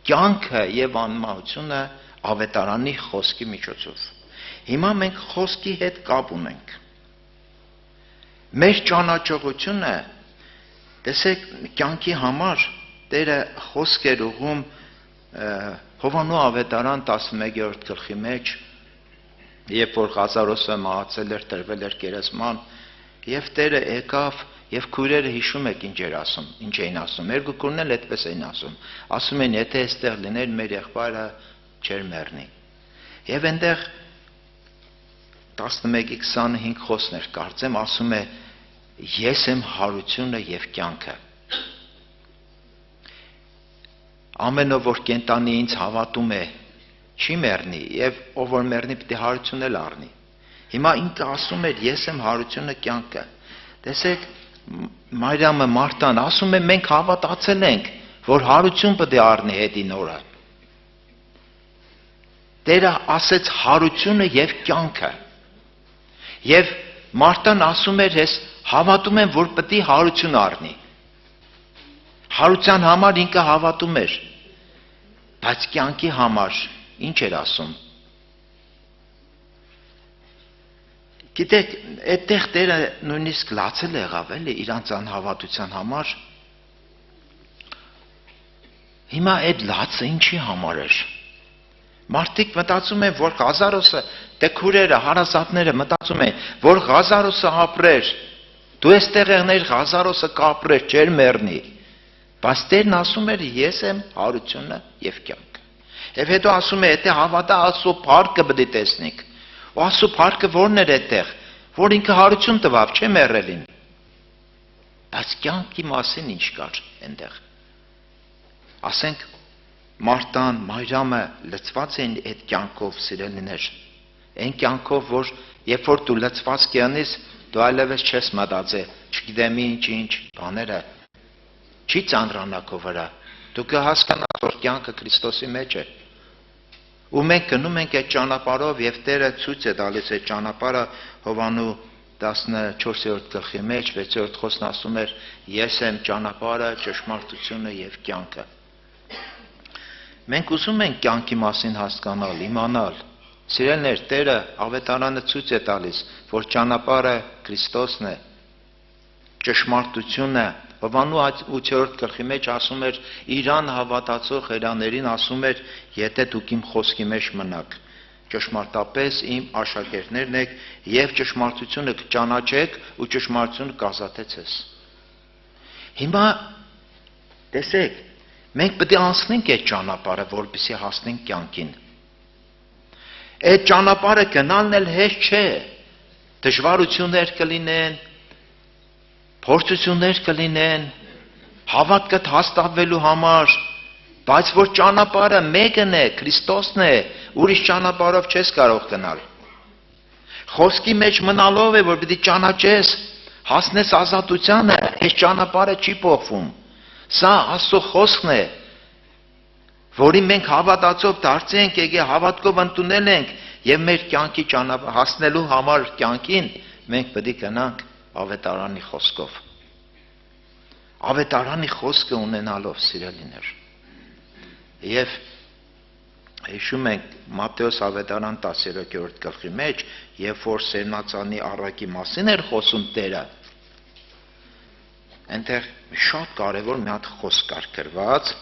Կյանքը եւ անմահությունը ավետարանի խոսքի միջոցով։ Հիմա մենք խոսքի հետ կապ ունենք։ Մեր ճանաչողությունը, տեսեք, կյանքի համար Տերը խոսք էր ուղում Հովանու ավետարան 11-րդ գլխի մեջ, երբ որ Ղազարոսը մահացել էր, տրվել էր գերեզման, եւ Տերը եկավ եւ քույրերը հիշում եք ինչ էին ասում։ Երկու քույրն էլ այդպես էին ասում։ Ասում են, եթե այստեղ լիներ մեր եղբայրը չեր մեռնի։ Եվ այնտեղ 11:25 խոսներ կարծեմ, ասում է, ես եմ հարությունը եւ կյանքը։ Ամենով որ կենտանի ինձ հավատում է, չի մեռնի եւ ով որ մեռնի պիտի հարություն էլ առնի։ Հիմա ինքը ասում էր, ես եմ հարությունը, կյանքը։ Տեսեք, Մարիամը, Մարտան ասում է, մենք հավատացել ենք, որ հարություն պետք է առնի հետին օրը։ Տերը ասեց հարությունը եւ կյանքը։ Եվ Մարտան ասում էր, ես հավատում եմ, որ պետք է հարություն առնի։ Հարության համար ինքը հավատում էր, բայց կյանքի համար ինչ էր ասում։ Գիտեք, այդտեղ Տերը նույնիսկ լացել եղավ էլի իրանց անհավատության համար։ Հիմա այդ լացը ինչի համար էր։ Մարդիկ մտածում են, որ Ղազարոսը, դե քուրերը, հարազատները մտածում են, որ Ղազարոսը ապրեր։ Դու այստեղ եղներ, Ղազարոսը կապրեր, չէր մեռնի։ Բայց Տերն ասում էր, ես եմ հարությունը եւ կյանքը։ Եվ հետո ասում է, եթե հավատա Աստծո փառքը պետք է տեսնիք։ Ու Աստծո փառքը ո՞րն էր այդտեղ, որ ինքը հարություն տվավ, չէ մեռելին։ Բայց կյանքի մասին ինչ կար այնտեղ։ Ասենք Մարտան, Մարիամը լցված էին այդ կյանքով, սիրելիներ։ Այն կյանքով, որ երբ որ դու լցված կյանես, դու այլևս չես մտածել, չգիտեմ ինչ բաները, չի ծանրանա քո վրա։ Դու կհասկանաս, որ կյանքը Քրիստոսի մեջ է։ Ու մենք գնում ենք այդ ճանապարհով եւ Տերը ցույց է տալիս այդ ճանապարհը Հովանու 14-րդ գլխի մեջ 6-րդ խոսքն ասում էր, ես եմ ճանապարհը, ճշմարտությունը եւ կյանքը։ Մենք ուզում ենք կյանքի մասին հասկանալ, իմանալ։ Սիրելիներ, Տերը ավետարանը ցույց է տալիս, որ ճանապարհը Քրիստոսն է, ճշմարտությունը։ Հովանու 8-րդ գլխի մեջ ասում էր, իրան հավատացող հրաներին ասում էր, եթե դուք իմ խոսքի մեջ մնաք, ճշմարտապես իմ աշակերտներն եք եւ ճշմարտությունը կճանաչեք ու ճշմարտությունը կազատե ձեզ։ Հիմա տեսեք, մենք պետք է անցնենք այդ ճանապարհը, որպեսզի հասնենք կյանքին։ Այդ ճանապարհը գնալն էլ հեշտ չէ։ Դժվարություններ կլինեն, փորձություններ կլինեն, հավատքդ հաստատվելու համար, բայց որ ճանապարհը մեկն է, Քրիստոսն է, ուրիշ ճանապարհով չես կարող գնալ։ Խոսքի մեջ մնալով է, որ պիտի ճանաչես, հասնես ազատությանը, այս ճանապարհը չի փոխվում։ Սա Աստծո խոսքն է, որին մենք հավատացով դարձել ենք, հավատքով ընդունել ենք եւ մեր կյանքի ճանապարհ հասնելու համար կյանքին մենք պետք է գնանք ավետարանի խոսքով։ Ավետարանի խոսքը ունենալով, սիրելիներ։ Եվ հիշում ենք Մատթեոս ավետարան 10-րդ գլխի մեջ, երբ որ սերմնածանի առակի մասին էր խոսում Տերը, այնտեղ շատ կարևոր մի հատ խոսք կար գրված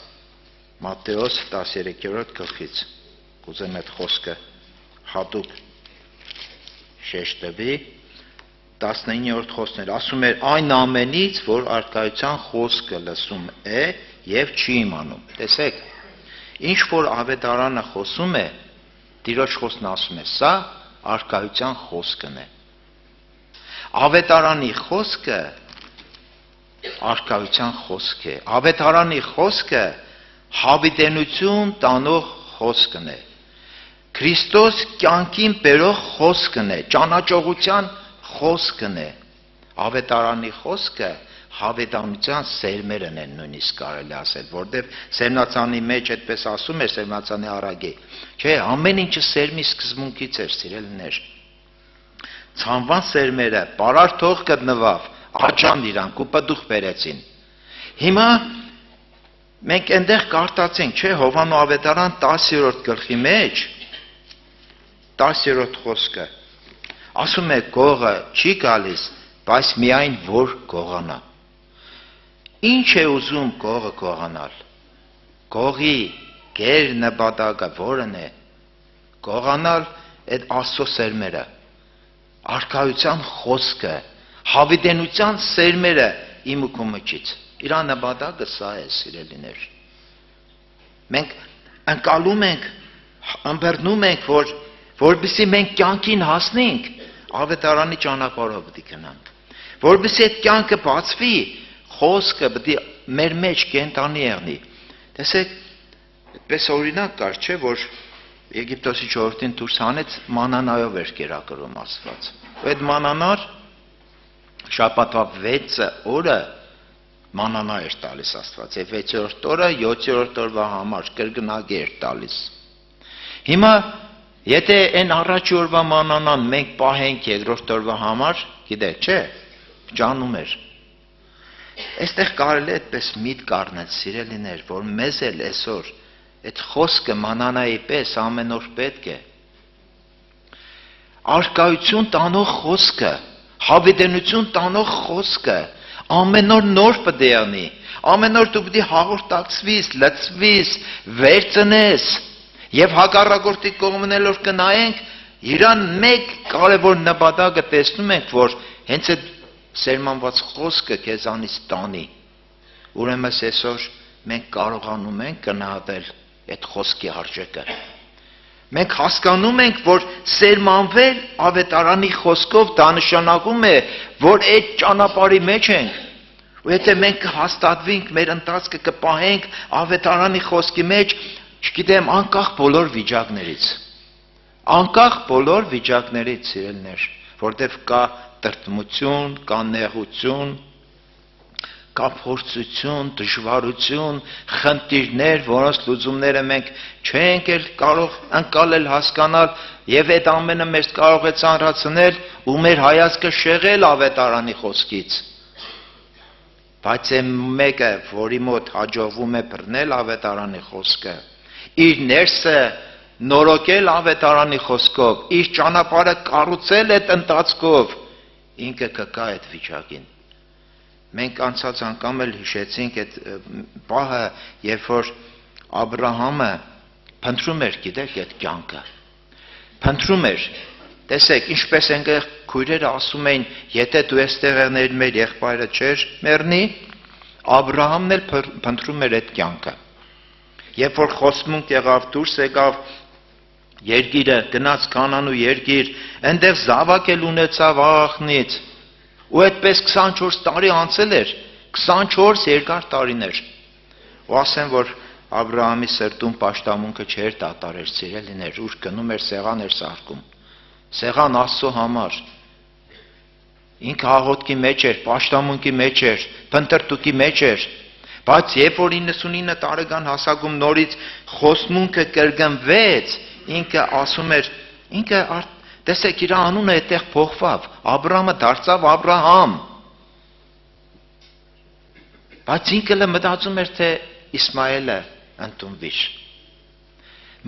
Մատթեոս 13-րդ գլխից։ Կուզեմ այդ խոսքը հատուկ շեշտվի 19-րդ խոսքն էր, ասում էր այն ամենից, որ արկայության խոսքը լսում է եւ չի իմանում։ Տեսեք, ինչ որ ավետարանը խոսում է, Տիրոջ խոսքն ասում է, սա արկայության խոսքն է։ Ավետարանի խոսքը արկայության խոսք է։ Ավետարանի խոսքը հավիտենություն տանող խոսքն է։ Քրիստոս կյանքին բերող խոսքն է, ճանաչողության խոսքն է։ Ավետարանի խոսքը հավետանության սերմերն են նույնիսկ կարելի ասել, որտեղ սերմնածանի մեջ այդպես ասում էր սերմնածանի առագի։ Չէ, ամեն ինչը սերմի սկզբունքից էր, սիրելիներ։ Ցանվան սերմերը պարար թող գտնվավ, աճան իրանք ու պտուղ բերեցին։ Հիմա մենք այնտեղ կարդացենք, չէ, Հովհաննես ավետարան 10-րդ գլխի մեջ 10-րդ խոսքը ասում է գողը չի գալիս, բայց միայն որ գողանա։ Ինչ է ուզում գողը գողանալ։ Գողի գեր նպատակը որն է։ Գողանալ այդ Աստծո սերմերը, արկայության խոսքը, հավիտենության սերմերը իմ ու քո միջից։ Իր նպատակը սա է, սիրելիներ։ Մենք ընկալում ենք, ըմբռնում ենք, որպեսզի մենք կյանքին հասնենք, ավետարանի ճանապարհով պետք է գնանք։ Որպեսզի այդ կյանքը բացվի, խոսքը պետք է մեր մեջ կենտանի եղնի։ Տեսեք, այդպես օրինակ կար, չէ, որ Եգիպտոսի ժողովրդին դուրս հանեց մանանայով էր կերակրում Աստված։ Այդ մանանար շաբաթվա 6 օրը մանանա էր տալիս Աստված, եւ 6-րդ օրը 7-րդ օրվա համար կրկնակի էր տալիս։ Հիմա եթե այն առաջի օրվա մանանան մենք պահենք 2-րդ օրվա համար, գիտեք, չէ, ճանում էր։ Այստեղ կարելի է այդպես միտք առնել, սիրելիներ, որ մեզ էլ այսօր այդ խոսքը մանանայի պես ամեն օր պետք է։ Արկայություն տանող խոսքը, հավիտենություն տանող խոսքը ամեն օր նոր պետք է անի։ Ամեն օր դու պետք է հաղորդակցվես, լցվես, վերցնես։ Եվ հակառակորդի կողմն էլ որ կնայենք, իրան մեկ կարևոր նպատակը տեսնում ենք, որ հենց այդ սերմանված խոսքը քեզանից տանի։ Ուրեմն այսօր մենք կարողանում ենք գնահատել այդ խոսքի արժեքը։ Մենք հասկանում ենք, որ սերմանվել ավետարանի խոսքով դա նշանակում է, որ այդ ճանապարհի մեջ ենք։ Ու եթե մենք հաստատվենք, մեր ընթացքը կպահենք ավետարանի խոսքի մեջ, չգիտեմ, անկախ բոլոր վիճակներից։ Անկախ բոլոր վիճակներից, սիրելիներ, որտեղ կա տրտմություն, կա նեղություն, կա փորձություն, դժվարություն, խնդիրներ, որոնց լուծումները մենք չենք կարող ընկալել, հասկանալ, եւ այդ ամենը մեզ կարող է ծանրացնել ու մեր հայացքը շեղել ավետարանի խոսքից։ Բայց այն մեկը, որի մոտ հաջողվում է բռնել ավետարանի խոսքը, իր ներսը նորոգել ավետարանի խոսքով, իր ճանապարհը կառուցել այդ ընթացքով, ինքը կգա այդ վիճակին։ Մենք անցած անգամ էլ հիշեցինք այդ պահը, երբ որ Աբրահամը փնտրում էր, գիտեք, այդ կյանքը։ Փնտրում էր։ Տեսեք, ինչպես այնտեղ քույրերը ասում էին, եթե դու այստեղ եղներ, մեր եղբայրը չէր մեռնի, Աբրահամն էլ փնտրում էր այդ կյանքը։ Երբ որ խոսմունք եղավ, դուրս եկավ Երկիրը գնաց Կանանու երկիր, այնտեղ զավակել ունեցավ աղախնից։ Ու այդպես 24 տարի անցել էր, 24 երկար տարիներ։ Ու ասեմ, որ Աբրահամի սրտում պաշտամունքը չէր դատարեր, սիրելիներ, ուր գնում էր սեղան էր սարքում։ Սեղան Աստծո համար։ Ինքը աղոթքի մեջ էր, պաշտամունքի մեջ էր, փնտրտուքի մեջ էր։ Բայց երբ որ 99 տարեկան հասակում նորից խոստմունքը կրկնվեց, ինքը ասում էր, տեսեք իր անունը այդտեղ փոխվավ, Աբրահամը դարձավ Աբրահամ։ Բայց ինքը մտածում էր, թե Իսմայելը ընդունվիր։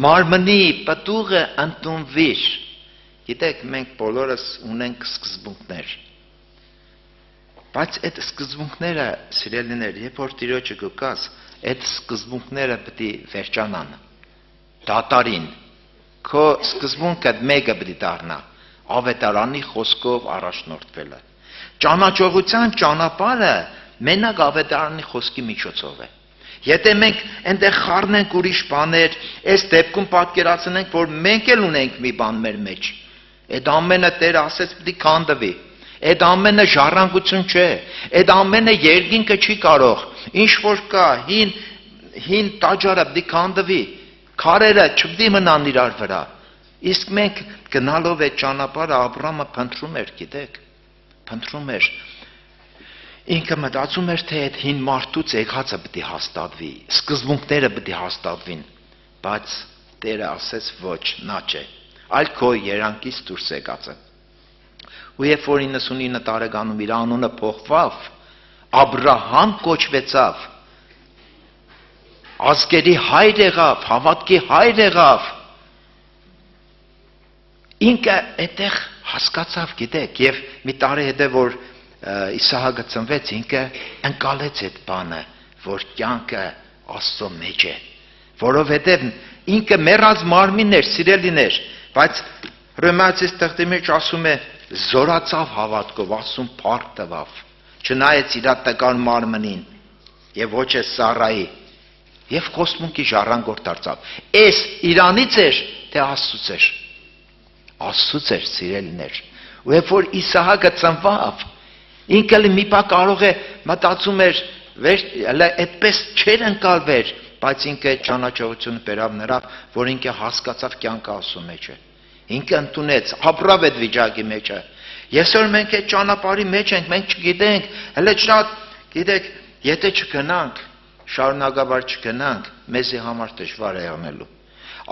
Մարմնի պտուղը ընդունվիր։ Գիտեք, մենք բոլորս ունենք սկզբունքներ։ Բայց այդ սկզբունքները, սիրելիներ, երբ որ Տիրոջը գուկաս, այդ սկզբունքները պետք է վերջանան։ Դատարին։ Քո սկզբունքը մեկը պետք է դառնա, ավետարանի խոսքով առաջնորդվելը։ Ճանաչողության ճանապարհը մենակ ավետարանի խոսքի միջոցով է։ Եթե մենք այնտեղ խառնենք ուրիշ բաներ, այս դեպքում պատկերացնենք, որ մենք էլ ունենք մի բան մեր մեջ։ Այդ ամենը Տերը ասեց պետք է քանդվի։ Այդ ամենը ժառանգություն չէ, այդ ամենը երկինքը չի կարող, ինչ որ կա, հին տաճարը պետք է քանդվի, քարերը չպետք է մնան իրար վրա։ Իսկ մենք գնալով այդ ճանապարհը Աբրահամը փնտրում էր, գիտեք, փնտրում էր։ Ինքը մտածում էր, թե այդ հին մարդուց եկածը պետք է հաստատվի, սկզբունքները պետք է հաստատվին, բայց Տերը ասեց ոչ, նա չէ, այլ քո երանքից դուրս եկածը։ Ու երբ որ 99 տարեկանում իր անունը փոխվավ, Աբրահամ կոչվեցավ, ազգերի հայր եղավ, հավատքի հայր եղավ։ Ինքը այդտեղ հասկացավ, գիտեք, եւ մի տարի հետո որ Իսահակը ծնվեց, ինքը ընկալեց այդ բանը, որ կյանքը Աստծո մեջ է, որովհետև ինքը մեռած մարմին էր, սիրելիներ, բայց Հռոմեացիս թղթի մեջ ասում է զորացավ հավատքով, Աստծուն փառք տվավ, չնայեց իր տկար մարմնին եւ ոչ է Սարայի, եւ խոստմունքի ժառանգորդ դարձավ։ Էս իրանից էր, թե Աստծուց էր։ Աստծուց էր, սիրելիներ։ Ու երբ որ Իսահակը ծնվավ, ինքը մի բա կարող է մտածում էր, այդպես չէր ընկալվեր, բայց ինքը ճանաչողությունը բերավ նրան, որ ինքը հասկացավ կյանքը Աստծո մեջ է։ Ինքը ընդունեց, ապրավ այդ վիճակի մեջ է։ Այսօր մենք այդ ճանապարհի մեջ ենք, մենք չգիտենք, հələ շատ, գիտեք, եթե չգնանք, շարունակաբար չգնանք, մեզի համար դժվար է անելու։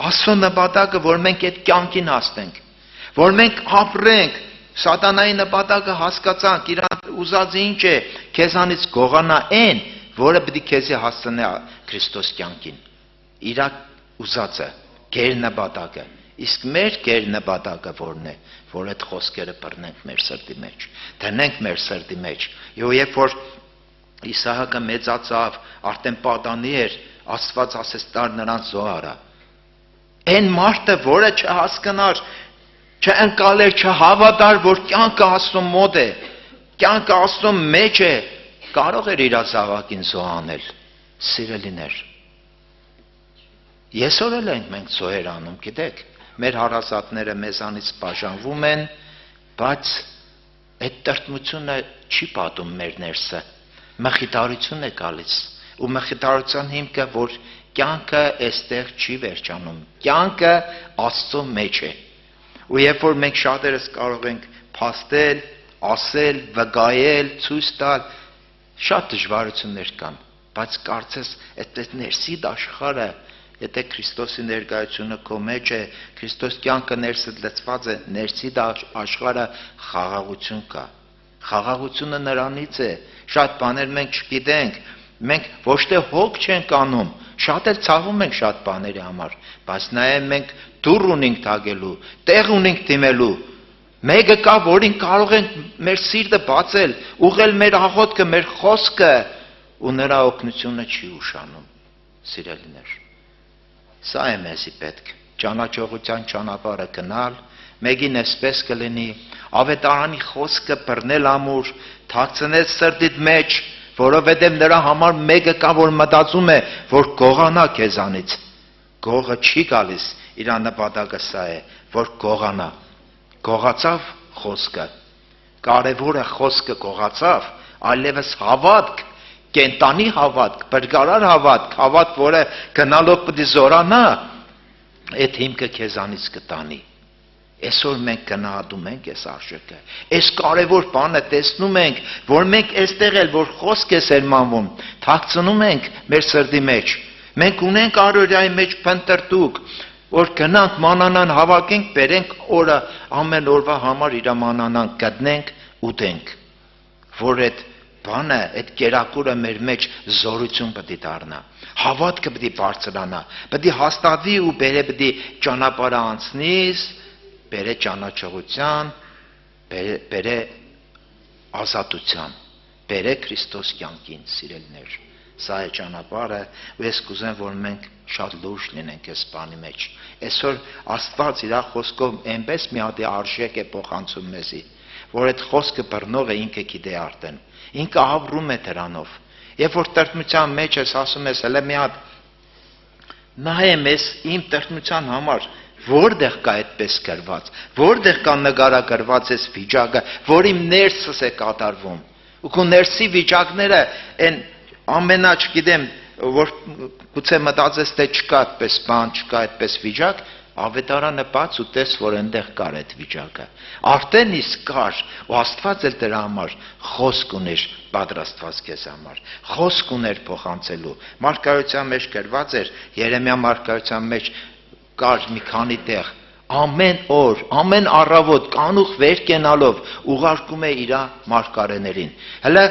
Աստծո նպատակը, որ մենք այդ կյանքին հասնենք, որ մենք ապրենք, Սատանայի նպատակը հասկացանք, իր ուզածը ինչ է, քեզանից գողանա այն, որը պետք է քեզի հասցնի Քրիստոս կյանքին։ Իր ուզածը, գեր նպատակը, իսկ մեր գեր նպատակը որն է, որ այդ խոսքերը բռնենք մեր սրտի մեջ, դնենք մեր սրտի մեջ։ Եվ երբ որ Իսահակը մեծացավ, արդեն պատանի էր, Աստված ասեց տար նրան զոհարը։ Այն մարդը, որը չհասկանար, չընկալեր, չհավատար, որ կյանքը Աստծո մոտ է, կյանքը Աստծո մեջ է, կարող էր իր զավակին զոհանել, սիրելիներ։ Այսօր էլ ենք մենք զոհեր անում, գիտեք, մեր հարազատները մեզանից բաժանվում են, բայց այդ տրտմությունը չի պատում մեր ներսը, մխիթարություն է գալիս, ու մխիթարության հիմքը, որ կյանքը այստեղ չի վերջանում, կյանքը Աստծո մեջ է։ Ու երբ որ մենք շատերս կարող ենք փաստել, ասել, վկայել, ցույց տալ, շատ դժվարություններ կան, բայց կարծես այդպես ներսի աշխարհը, եթե Քրիստոսի ներկայությունը քո մեջ է, Քրիստոս կյանքը ներսդ լցված է, ներսի աշխարհը խաղաղություն կա։ Խաղաղությունը նրանից է, շատ բաներ մենք չգիտենք, մենք ոչ թե հոգ չենք անում, շատ էլ ցավում ենք շատ բաների համար, բայց նաև մենք դուռ ունենք թագելու, տեղ ունենք դիմելու։ Մեկը կա, որին կարող ենք մեր սիրտը բացել, ուղղել մեր աղոթքը, մեր խոսքը, ու նրա օգնությունը չի ուշանում, սիրելիներ։ Սա է մեզի պետք, ճանաչողության ճանապարհը գնալ, մեկին էսպես կլինի, ավետարանի խոսքը բռնել ամուր, թաքցնել սրտիդ մեջ, որովհետև նրա համար մեկը կա, որ մտածում է, որ գողանա քեզանից։ Գողը չի գալիս, իր նպատակը սա է, որ գողանա։ Գողացավ խոսքը։ Կարևորը խոսքը գողացավ, այլևս հավատք, կենտանի հավատք, բրգարար հավատք, որը գնալով պետք է զորանա, այդ հիմքը քեզանից կտանի։ Այսօր մենք գնահատում ենք այս արժեքը։ Այս կարևոր բանը տեսնում ենք, որ մենք այստեղ էլ որ խոսք է սերմանվում, թաքցնում ենք մեր սրտի մեջ։ Մենք ունենք առօրյայի մեջ փնտրտուք, որ գնանք մանանան հավաքենք, բերենք օրը ամեն օրվա համար իր մանանան գտնենք, ուտենք, որ այդ բանը, այդ կերակուրը մեր մեջ զորություն պետք է դառնա, հավատքը պետք է բարձրանա, պետք է հաստատվի ու պետք է ճանապարհը անցնիս, բերե ճանաչողության, բերե ազատության, բերե Քրիստոս կյանքին, սիրելիներ։ Սա է ճանապարհը, ու ես կուզեմ, որ մենք շատ լուրջ լինենք այս բանի մեջ։ Այսօր Աստված իր խոսքով այնպես մի հատ արժեք է փոխանցում մեզի, որ այդ խոսքը բռնողը ինքը գիտե արդեն, ինքը հավրում է դրանով։ Երբ որ տրտմության մեջ ես ասում ես, հələ մի հատ նայեմ ես իմ տրտմության համար, որտեղ կա այդպես գրված, որտեղ կա նկարագրված այս վիճակը, որ իմ ներսս է կատարվում։ Ու քո ներսի վիճակները այն ամենա չգիտեմ, որ գուցե մտածես թե չկա այդպես բան, չկա այդպես վիճակ, ավետարանը բաց ու տես, որ այնտեղ կար այդ վիճակը։ Արդեն իսկ կար, ու Աստված էլ դրա համար խոսք ուներ պատրաստված քեզ համար։ Խոսք ուներ փոխանցելու։ Մարգարեության մեջ գրված էր, Երեմիա մարգարեության մեջ կար մի քանի տեղ, ամեն օր, ամեն առավոտ կանուխ վեր կենալով ուղարկում է իր մարգարեներին։ Հələ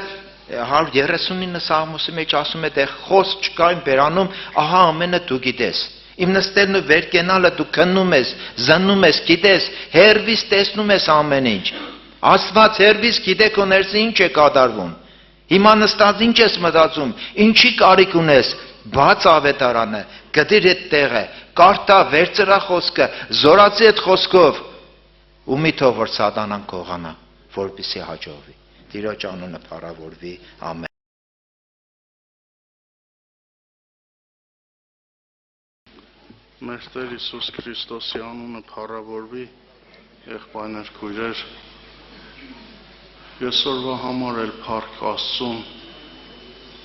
139 Սաղմոսի մեջ ասում է, դե խոսք չկա իմ բերանում, ահա ամենը դու գիտես։ Իմ նստելն ու վեր կենալը դու քննում ես, զննում ես, գիտես, հերվից տեսնում ես ամեն ինչ։ Աստված հերվից գիտե քո ներսը ինչ է կատարվում։ Հիմա նստած ինչ ես մտածում, ինչի կարիք ունես, բաց ավետարանը, գտիր այդ տեղը, կարդա, վերցրա խոսքը, զորացի այդ խոսքով, ու մի թող որ սատանան կողանա, որպեսզի հաջողվի։ Տիրոջ անունը փառավորվի, ամեն։ Մեր Տեր Հիսուս Քրիստոսի անունը փառավորվի, եղբայրներ, քույրեր, այսօրվա համար էլ փառք Աստծուն,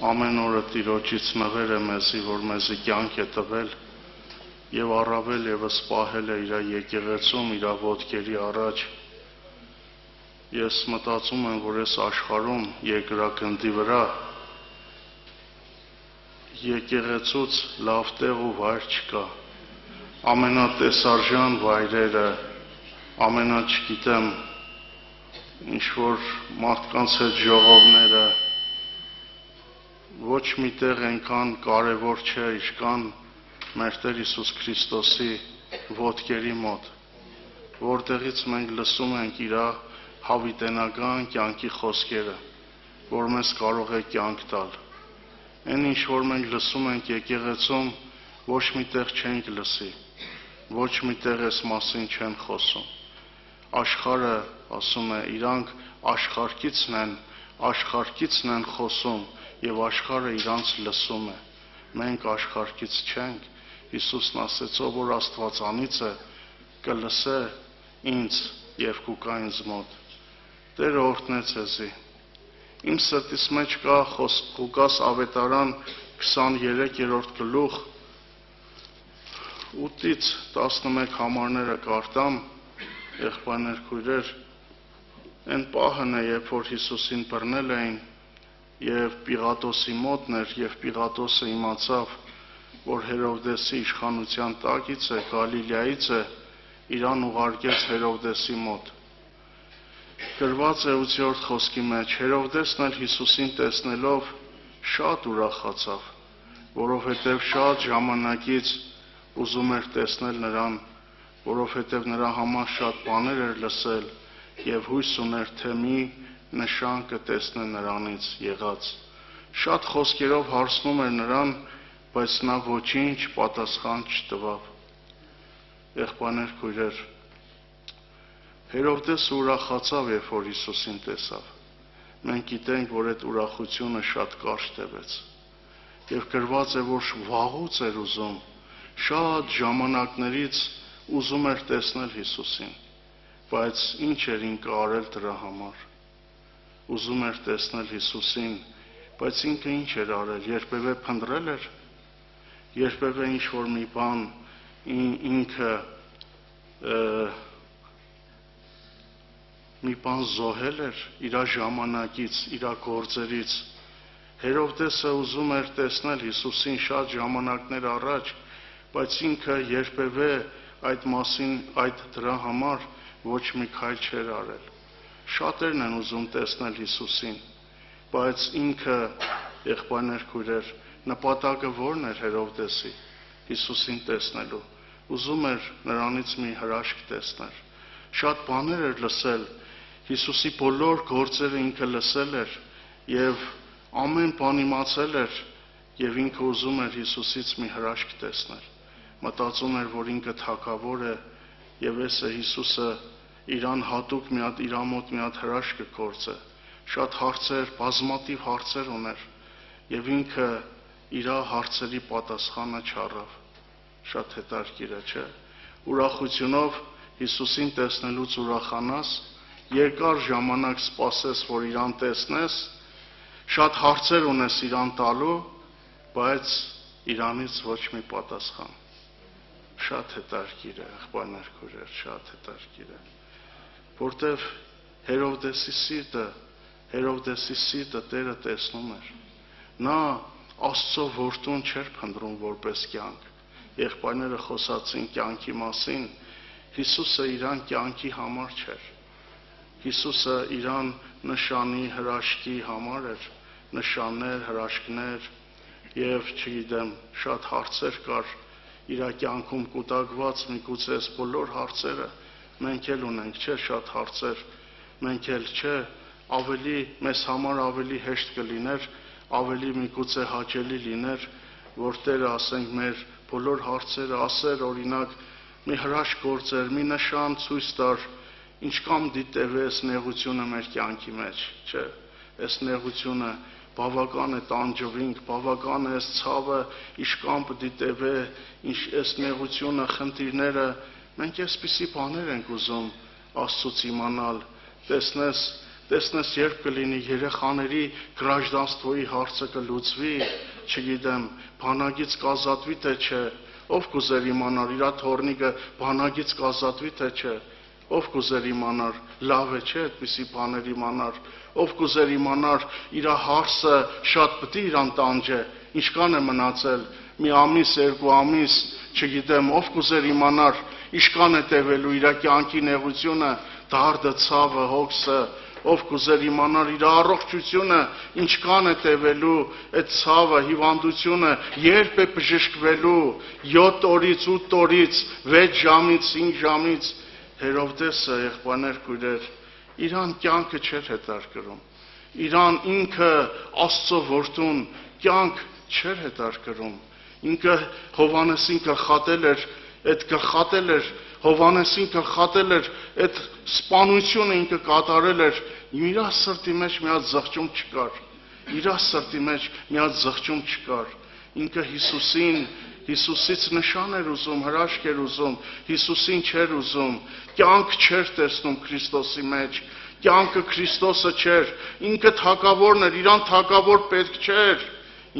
ամեն օրը Տիրոջից մղեր է մեզի, որ մեզի կյանք է տվել, եւ առավել եւս պահել է իր եկեղեցում, իր ոտքերի առաջ։ Ես մտածում եմ, որ այս աշխարհում երկրագնդի վրա եկեղեցուց լավ տեղ ու վայր չկա։ Ամենատեսարժան վայրերը, չգիտեմ, ինչ որ մարդկանց հետ ժողովները, ոչ մի տեղ այնքան կարևոր չէ, ինչքան մեր Տեր Հիսուս Քրիստոսի ոտքերի մոտ, որտեղից մենք լսում ենք իր հավիտենական կյանքի խոսքերը, որ մեզ կարող է կյանք տալ։ Այն ինչ որ մենք լսում ենք եկեղեցում, ոչ մի տեղ չենք լսի, ոչ մի տեղ այս մասին չեն խոսում։ Աշխարհը ասում է, իրանք աշխարհքիցն են խոսում, եւ աշխարհը իրանց լսում է։ Մենք աշխարհքից չենք։ Հիսուսն ասեց, ով որ Աստվածանից է, կլսե ինձ եւ կուկա ինձ մոտ։ Տերը օրհնե ձեզի։ Իմ սրտիս մեջ կա Ղուկաս ավետարան 23-րդ գլուխ 8-ից 11 համարները կարդամ, եղբայրներ, քույրեր, այն պահն է, երբ որ Հիսուսին բռնել էին եւ Պիղատոսի մոտն էր, եւ Պիղատոսը իմացավ, որ Հերովդեսի իշխանության տակից է, Գալիլեայից է, իրան ուղարկեց Հերովդեսի մոտ։ Գրված է 8-րդ խոսքի մեջ, Հերովդեսն էլ Հիսուսին տեսնելով շատ ուրախացավ, որովհետև շատ ժամանակից ուզում էր տեսնել նրան, որովհետև նրա համար շատ բաներ էր լսել եւ հույս ուներ, թե մի նշան կտեսնե նրանից եղած։ Շատ խոսքերով հարցնում էր նրան, բայց նա ոչինչ պատասխան չտվավ։ Եղբայրներ, քույրեր, Հերովդեսը ուրախացավ, երբ որ Հիսուսին տեսավ։ Մենք գիտենք, որ այդ ուրախությունը շատ կարճ տևեց։ Եվ գրված է, որ վաղուց էր ուզում շատ ժամանակներից ուզում էր տեսնել Հիսուսին, բայց ինչ էր ինքը արել դրա համար։ Ուզում էր տեսնել Հիսուսին, բայց ինքը ինչ էր արել, երբևէ փնտրել էր, երբևէ ինչ որ մի բան ինքը մի բան զոհել էր իր ժամանակից, իր գործերից։ Հերովդեսը ուզում էր տեսնել Հիսուսին շատ ժամանակներ առաջ, բայց ինքը երբևէ այդ մասին, այդ դրա համար ոչ մի քայլ չէր արել։ Շատերն են ուզում տեսնել Հիսուսին, բայց ինքը, եղբայրներ, քույրեր, նպատակը ո՞րն էր Հերովդեսի Հիսուսին տեսնելու։ Ուզում էր նրանից մի հրաշք տեսնել։ Շատ բաներ էր լսել, Հիսուսի բոլոր գործերը ինքը լսել էր եւ ամեն բան իմացել էր եւ ինքը ուզում էր Հիսուսից մի հրաշք տեսնել։ Մտածում էր, որ ինքը թագավոր է եւ էսը Հիսուսը իրան հատուկ մի հատ իր մոտ մի հատ հրաշք կգործե։ Շատ հարցեր, բազմաթիվ հարցեր ուներ եւ ինքը իր հարցերի պատասխանը չառավ։ Շատ հետաքրքիր է, չէ՞։ Ուրախությունով Հիսուսին տեսնելուց ուրախանաս, երկար ժամանակ սպասես, որ իրան տեսնես, շատ հարցեր ունես իրան տալու, բայց իրանից ոչ մի պատասխան։ Շատ հետաքրքիր է, եղբայրներ, քույրեր, շատ հետաքրքիր է։ Որտեվ Հերովդեսի սիրտը Տերը տեսնում էր։ Նա Աստծո որդուն չէր փնտրում որպես կյանք։ Եղբայրները խոսացին կյանքի մասին, Հիսուսը իրան կյանքի համար չէր։ Հիսուսը իրան նշանի, հրաշքի համար էր, նշաններ, հրաշքներ եւ չգիտեմ, շատ հարցեր կար իր կյանքում կուտակված, միգուցե այս բոլոր հարցերը մենք էլ ունենք, չէ, շատ հարցեր, մենք էլ չէ, ավելի մեզ համար ավելի հեշտ կլիներ, ավելի միգուցե հաճելի լիներ, որ Տերը, ասենք, մեր բոլոր հարցերը ասեր, օրինակ, մի հրաշք գործեր, մի նշան ցույց տար, ինչքան դիտեւե այս նեղությունը մեր կյանքի մեջ, չէ, այս նեղությունը բավական է տանջվինք, բավական է այս ցավը, ինչքան դիտեւե, ինչ այս նեղությունը, խնդիրները, մենք այսպիսի բաներ ենք ուզում Աստծուց իմանալ, տեսնես երբ կլինի երեխաների գրաժդանստվոյի հարցը կլուծվի, չգիտեմ, բանագից կազատվի թե չէ, ով կուզեր իմանալ իր թորնիկը բանագից կազատվի թե չէ, ով կուզեր իմանալ, լավ է չէ այդպիսի բաներ իմանալ, ով կուզեր իմանալ իր հարսը շատ պետք է իրան տանջե, ինչքան է մնացել, մի ամիս, երկու ամիս, չգիտեմ, ով կուզեր իմանալ, ինչքան է տևելու իր կյանքի նեղությունը, դարդը, ցավը, հոգսը, ով կուզեր իմանալ իր առողջությունը, ինչքան է տևելու, այդ ցավը, հիվանդությունը, երբ է բժշկվելու, 7 օրից, 8 օրից, 6 ժամից, 5 ժամից, Հերովդեսը, եղբայրներ, քույրեր, իրան կյանքը չէր հետարկրում, իրան ինքը Աստծո որդուն կյանք չէր հետարկրում, ինքը Հովհաննեսին գլխատել էր, այդ գլխատել էր, Հովհաննեսին գլխատել էր, այդ սպանությունը ինքը կատարել էր, իր սրտի մեջ մի հատ զղջում չկար, իր սրտի մեջ մի հատ զղջում չկար, ինքը Հիսուսից նշան էր ուզում, հրաշք էր ուզում, Հիսուսին չէր ուզում, կյանք չէր տեսնում Քրիստոսի մեջ, կյանքը Քրիստոսը չէր, ինքը թագավորն էր, իրան թագավոր պետք չէր,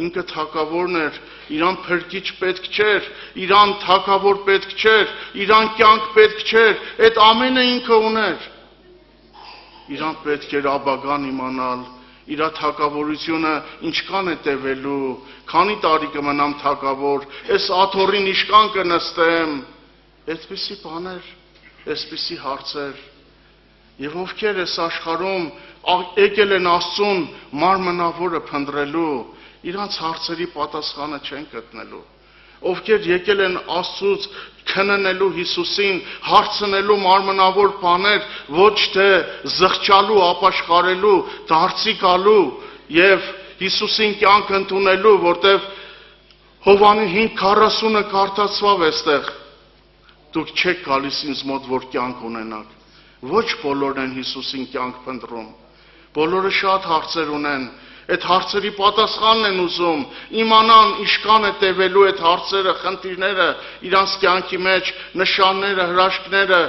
ինքը թագավորն էր, իրան փրկիչ պետք չէր, իրան թագավոր պետք չէր, իրան կյանք պետք չէր, այդ ամենը ինքը ուներ, իրան պետք էր ապագան իմանալ, իր թագավորությունը ինչքան է տևելու, քանի տարի կմնամ թագավոր, այս աթոռին ինչքան կնստեմ, այդպիսի բաներ, այսպիսի հարցեր, եւ ովքեր այս աշխարհում եկել են Աստծուն մարմնավորը փնտրելու, իրանց հարցերի պատասխանը չեն գտնելու, ովքեր եկել են Աստծուց քննելու Հիսուսին, հարցնելու մարմնավոր բաներ, ոչ թե զղջալու, ապաշխարելու, դարձի գալու եւ Հիսուսին կյանք ընդունելու, որտեվ Հովհաննես 5:40-ը կարդացավ այստեղ։ Դուք չեք գալիս ինձ մոտ, որ կյանք ունենաք։ Ոչ բոլորն են Հիսուսին կյանք փնտրում։ Բոլորը շատ հարցեր ունեն, Այդ հարցերի պատասխանն են ուզում, իմանան իշքան է տևելու այդ հարցերը, խնդիրները, իրանց կյանքի մեջ, նշանները, հրաշքները,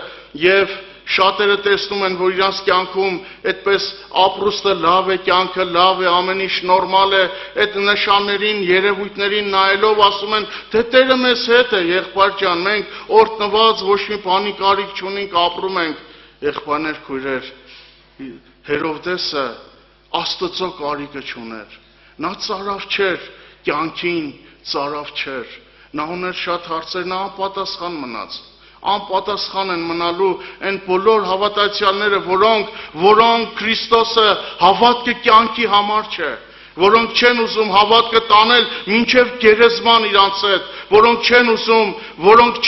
եւ շատերը տեսնում են, որ իրանց կյանքում այդպես ապրուստը լավ է, կյանքը լավ է, ամեն ինչ նորմալ է, այդ նշաններին, երևույթներին նայելով ասում են, թե Տերը մեզ հետ է, եղբայր ջան, մենք օրտնված ոչ մի բանի կարիք չունենք, ապրում ենք, եղբայրներ, քույրեր, Հերովդեսը Աստծո կարիքը չուներ, նա ծարավ չէր, կյանքին ծարավ չէր, նա ուներ շատ հարցեր, նա անպատասխան մնաց, անպատասխան են մնալու այն բոլոր հավատացյալները, որոնք Քրիստոսը հավատքը կյանքի համար չէ, որոնք չեն ուզում հավատքը տանել մինչև գերեզման իրանց հետ, որոնք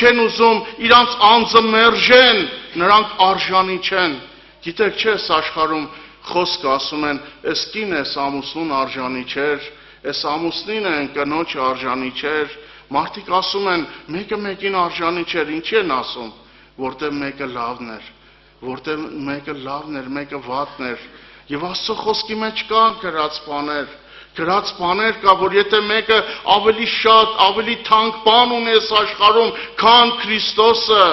չեն ուզում իրանց անձը մերժեն, նրանք արժանի չեն, գիտեք չէ, այս աշխարհում խոսքը ասում են, այս կինը այս ամուսնուն արժանի չէր, այս ամուսնին են կնոջը արժանի չէր, մարդիկ ասում են, մեկը մեկին արժանի չէր, ինչի են ասում, որտեղ մեկը լավն էր, մեկը վատն էր, եւ Աստծո խոսքի մեջ կան գրած բաներ կա, որ եթե մեկը ավելի շատ, ավելի թանկ բան ունի այս աշխարհում, քան Քրիստոսը,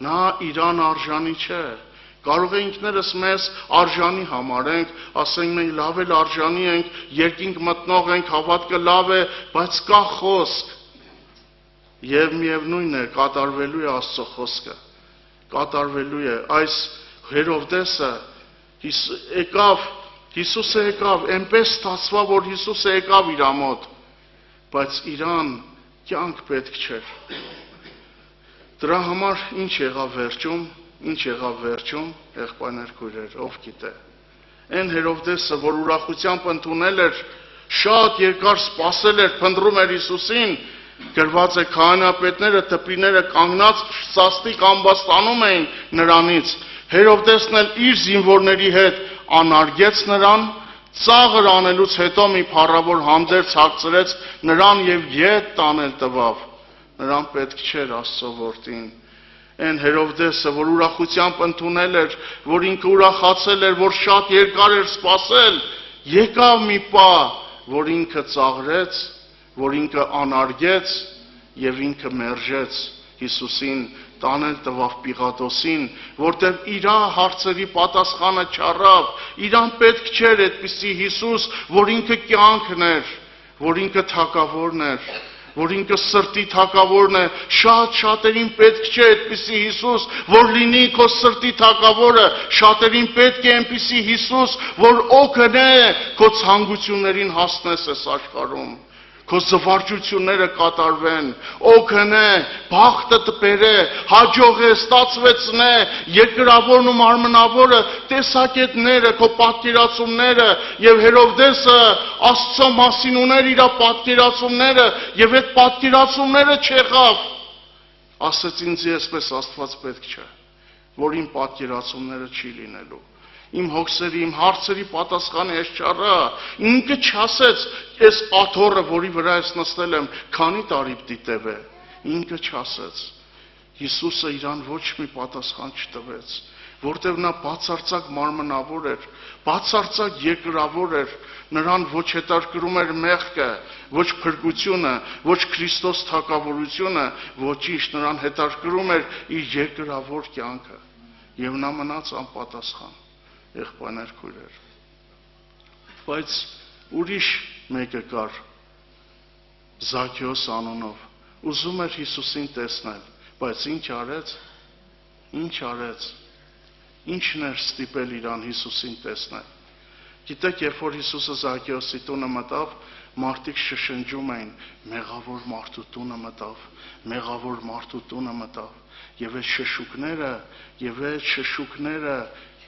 նա իրան արժանի չէ։ Կարող է ինքներս մեզ արժանի համարենք, ասենք մենք լավ էլ արժանի ենք, երկինք մտնող ենք, հավատքը լավ է, բայց կա խոսք։ Եվ միևնույն է, կատարվելու է Աստծո խոսքը։ Կատարվելու է այս Հերովդեսը Հիսուսը եկավ, այնպես ստացվա, որ Հիսուսը եկավ իր մոտ, բայց իրան կյանք պետք չէր։ Դրա համար ինչ եղավ վերջում, եղբայրներ քույրեր, ով գիտե։ Այն Հերովդեսը, որ ուրախությամբ ընդունել էր, շատ երկար սպասել էր, փնտրում էր Հիսուսին, գրված է քահանապետները, տպիները կանգնած սաստիկ ամբաստանում էին նրանից։ Հերովդեսն էլ իր զինվորների հետ անարգեց նրան, ծաղր անելուց հետո մի փառավոր հանդերձ հագցրեց նրան եւ ետ տանել տվավ։ Նրան պետք չէր Աստծո որդին։ Այն Հերովդեսը, որ ուրախությամբ ընդունել էր, որ ինքը ուրախացել էր, որ շատ երկար էր սպասել, եկավ մի պահ, որ ինքը ծաղրեց, որ ինքը անարգեց եւ ինքը մերժեց Հիսուսին, տանել տվավ Պիղատոսին, որտեղ իր հարցերի պատասխանը չառավ, իրան պետք չէր այդպիսի Հիսուս, որ ինքը կյանքն էր, որ ինքը թագավորն էր, որ ինքը սրտի թագավորն է, շատերին պետք չէ այդպիսի Հիսուս, որ լինի քո սրտի թագավորը, շատերին պետք է այնպիսի Հիսուս, որ օգնե քո ցանկություններին հասնես այս աշխարհում, քո զվարճությունները կատարվեն, օգնե, բախտը տպերե, հաջողե, ստացվեցնե, երկրավորն ու մարմնավորը, տեսակետները, քո պատկերացումները, եւ Հերովդեսը Աստծո մասին ուներ իր պատկերացումները, եւ այդ պատկերացումները չեղավ։ Ասեց ինձ այսպես Աստված պետք չէ, որ իմ պատկերացումները չի լինելու։ Իմ հոգսերի, իմ հարցերի պատասխանը ես չառա, ինքը չասեց, այս աթոռը, որի վրա ես նստել եմ, քանի տարի պիտի տևե, ինքը չասեց, Հիսուսը իրան ոչ մի պատասխան չտվեց, որտեղ նա բացարձակ մարմնավոր էր, բացարձակ երկրավոր էր, նրան ոչ հետարկրում էր մեղքը, ոչ փրկությունը, ոչ Քրիստոս թագավորությունը, ոչինչ, նրան հետարկրում էր իր երկրավոր կյանքը, եւ նա մնաց անպատասխան։ Եղբայրներ քույրեր, բայց ուրիշ մեկը կար, Զաքեոս անունով, ուզում էր Հիսուսին տեսնել, բայց ինչ արեց, ինչն էր ստիպել իրան Հիսուսին տեսնել։ Գիտեք, երբ որ Հիսուսը Զաքեոսի տունը մտավ, մարդիկ շշնջում էին, մեղավոր մարդու տունը մտավ, եւ այդ շշուկները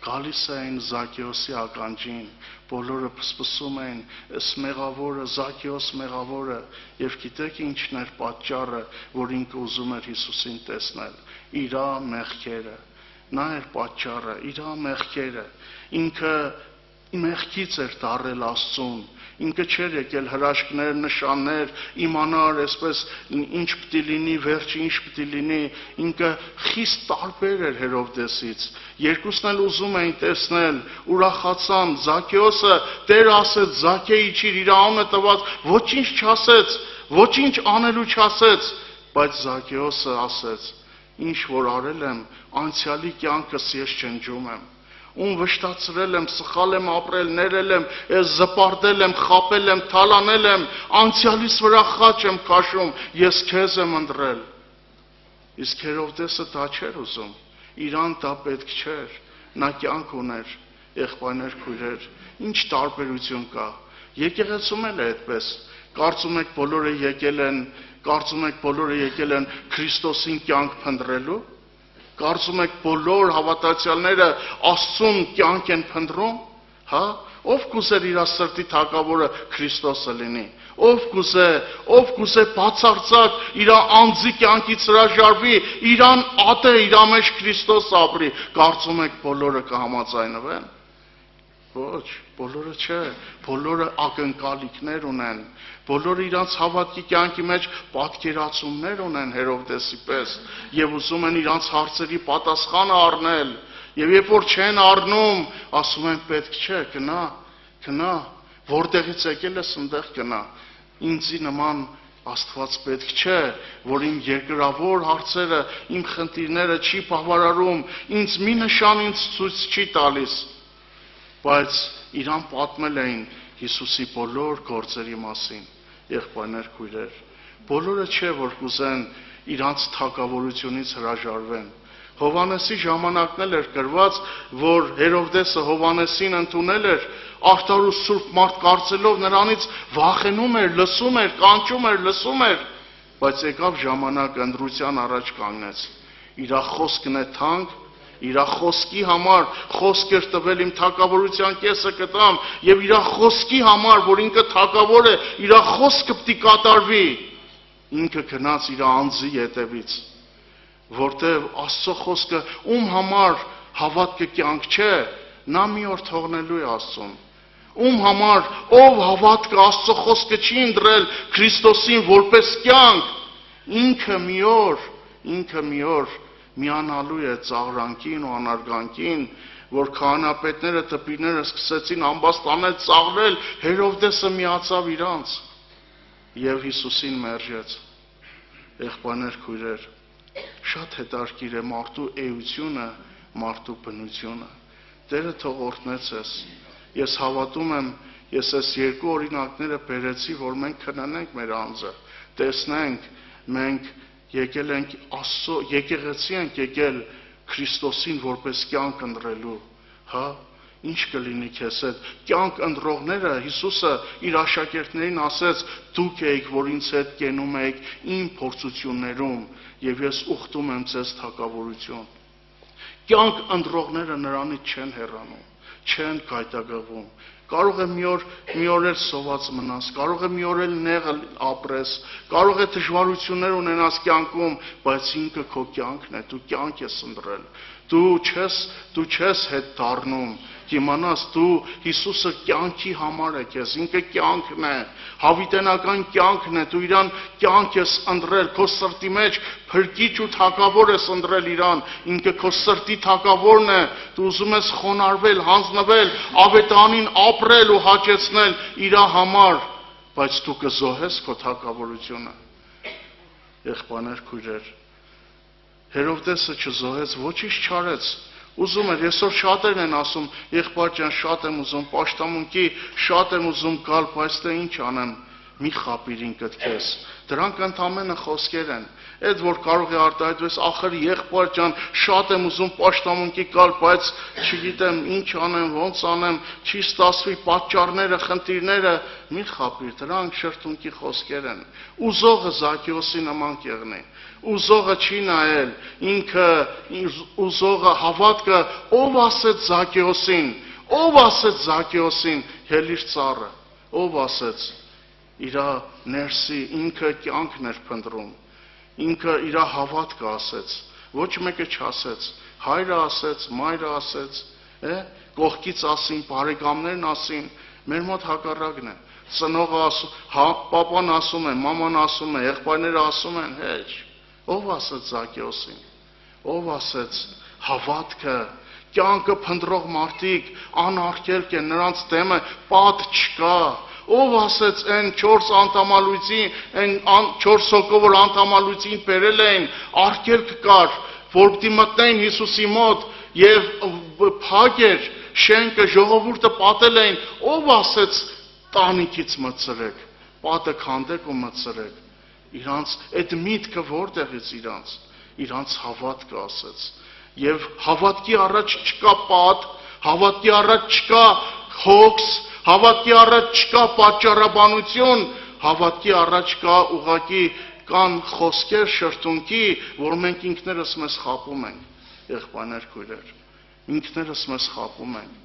գալիս էին Զաքեոսի ականջին, բոլորը փսփսում էին, «Այս մեղավորը, Զաքեոս մեղավորը», եւ գիտեք ինչն էր պատճառը, որ ինքը ուզում էր Հիսուսին տեսնել, իր մեղքերը, նա էր պատճառը, իր մեղքերը, ինքը մեղքից էր դառել Աստծուն, Ինքը չէր եկել հրաշքներ, նշաններ, իմանար այսպես ինչ պիտի լինի, վերջը ինչ պիտի լինի, ինքը խիստ տարբեր էր Հերովդեսից։ Երկուսն էլ ուզում էին տեսնել, ուրախացան, Զաքեոսը Տեր ասեց, Զաքեի իջիր, իր անունը տված, ոչինչ չասեց, ոչինչ անելու չասեց, բայց Զաքեոսը ասեց, ինչ որ արել եմ, անցյալի կյանքս ես չնջում եմ։ Ում վշտացրել եմ, սխալ եմ ապրել, ներել եմ, ես զպարտել եմ, խապել եմ, թալանել եմ, անցյալիս վրա խաչ եմ քաշում, ես քեզ եմ ընտրել։ Իսկ Հերովդեսը դա չէր ուզում, իրան դա պետք չէր, նա կյանք ուներ, եղբայրներ, քույրեր, ինչ տարբերություն կա։ Եկեղեցում էլ է այդպես։ Կարծում եք բոլորը եկել են Քրիստոսին կյանք փնտրելու։ Կարծում եք բոլոր հավատացյալները Աստծուն կյանք են փնտրում, հա? Ով կուզեր իր սրտի թագավորը Քրիստոսը լինի։ Ով կուզե բացարձակ իր անձի կյանքից հրաժարվի, իրան ատե, իր մեջ Քրիստոս ապրի։ Կարծում եք բոլորը կհամաձայնվեն։ Ոչ, բոլորը չէ, բոլորը ակնկալիքներ ունեն, բոլորը իրանց հավատքի կյանքի մեջ պատկերացումներ ունեն Հերովդեսի պես եւ ուզում են իրանց հարցերի պատասխանը առնել եւ երբ որ չեն առնում, ասում են պետք չէ, գնա, որտեղից եկել ես այնտեղ գնա, ինձի նման Աստված պետք չէ, որ իմ երկրավոր հարցերը, իմ խնդիրները չի բավարարում, ինձ մի նշան ինձ ցույց չի տալիս։ Բայց իրան պատմել էին Հիսուսի բոլոր գործերի մասին, եղբայրներ, քույրեր։ Բոլորը չէ, որ կուզեն իրանց թագավորությունից հրաժարվեն։ Հովանեսի ժամանակն էլ էր գրված, որ Հերովդեսը Հովանեսին ընդունել էր, արդար ու սուրբ մարդ կարծելով նրանից վախենում էր, լսում էր, կանչում էր, լսում էր, բայց եկավ ժամանակ ընտրության առաջ կանգնեց։ Իր խոսքն է թանկ, իր խոսքի համար խոսք էր տվել իմ թագավորության կեսը կտամ եւ իր խոսքի համար, որ ինքը թագավոր է, իր խոսքը պիտի կատարվի։ Ինքը գնաց իր անձի ետևից, որտեղ Աստծո խոսքը ում համար հավատքը կյանք չէ, նա մի օր թողնելու է Աստծուն։ Ում համար ով հավատքը Աստծո խոսքը չի ընտրել Քրիստոսին որպես կյանք, ինքը մի օր միանալու է ծաղրանքին ու անարգանքին, որ քահանապետները, տպիրները սկսեցին ամբաստանել, ծաղրել, Հերովդեսը միացավ իրանց եւ Հիսուսին մերժեց։ Եղբայրներ, քույրեր, շատ հետաքրքիր է մարդու էությունը, մարդու բնությունը։ Տերը թող օրհնեցես։ Ես հավատում եմ, ես այս երկու օրինակները բերեցի, որ մենք քննենք մեր անձը, տեսնենք, մենք եկել ենք Աստծո, եկեղեցի ենք եկել Քրիստոսին որպես կյանք ընտրելու, հա, ինչ կլինի քեզ հետ։ Կյանք ընտրողները Հիսուսը իր աշակերտներին ասեց, դուք եք, որ ինձ հետ կենում եք իմ փորձություններում, եւ ես ուխտում եմ ձեզ թագավորություն։ Կյանք ընտրողները նրանից չեն հեռանում, չեն գայթակղվում։ Կարող է մի օր էլ սոված մնաս, կարող է մի օր էլ նեղ ապրես, կարող է դժվարություններ ունենաս կյանքում, բայց ինքը քո կյանքն է, դու կյանք ես ընտրել։ Դու չես հետ դառնում, կիմանաս դու Հիսուսը կյանքի համար է քեզ, ինքը կյանքն է, հավիտենական կյանքն է, դու իրան կյանք ես ընտրել, քո սրտի մեջ փրկիչ ու թագավոր ես ընտրել իրան, ինքը քո սրտի թագավորն է, դու ուզում ես խոնարհվել, հանձնվել, ավետարանին ապրել ու հաճեցնել իր համար, բայց դու կզոհես քո թագավորությունը։ Եղբայրներ, քույրեր, Հերովդեսը չզոհեց, ոչինչ չարեց։ Ուզում էր, այսօր շատերն են ասում, եղբայր ջան, շատ եմ ուզում, պաշտամունքի, շատ եմ ուզում գալ, բայց դե ինչ անեմ, մի խապիր ինքդ քեզ։ Դրանք ընդամենը խոսքեր են։ Այդ որ կարող է արտահայտվես, ախր եղբայր ջան, շատ եմ ուզում պաշտամունքի գալ, բայց չգիտեմ ինչ անեմ, ոնց անեմ, չի ստացվի պատճառները, խնդիրները, մի խապիր, դրանք շրթունքի խոսքեր են։ Ուզողը Զաքեոսի նման կեղնի։ Ուզողը չի նայել, ինքը ուզողը հավատքը, ով ասեց Զաքեոսին, հելիր ծառը, ով ասեց, իր ներսի ինքը կյանքն էր փնտրում, ինքը իր հավատքը ասեց, ոչ մեկը չասեց, հայրը ասեց, մայրը ասեց, կողքից ասին, բարեկամներն ասին, մեր մոտ հակառակն է, Ծնողը ասում, պապան ասում է, մաման ասում է, եղբայրները ասում են, հեչ։ Ով ասեց Զաքեոսին։ Ով ասեց հավատքը, կյանքը փնտրող մարդիկ անարգելք են, նրանց դեմը պատ չկա։ Ով ասեց այն 4 անդամալույցին, այն 4 հոգով որ անդամալույցին բերել էին, արգելք կար, որ պիտի մտնեին Հիսուսի մոտ եւ փակ էր շենքը, ժողովուրդը պատել էին, ով ասեց տանիքից մտցրեք, պատը քանդեք ու մտցրեք։ Իրանց այդ միտքը որտեղից իրանց հավատքը ասեց։ Եվ հավատքի առաջ չկա պատ, հավատքի առաջ չկա հոգս, հավատքի առաջ չկա պատճառաբանություն, հավատքի առաջ կա ուղղակի կան խոսքեր շրթունքի, որ մենք ինքներս մեզ խաբում ենք, եղբայրներ, քույրեր, ինքներս մեզ խաբում ենք։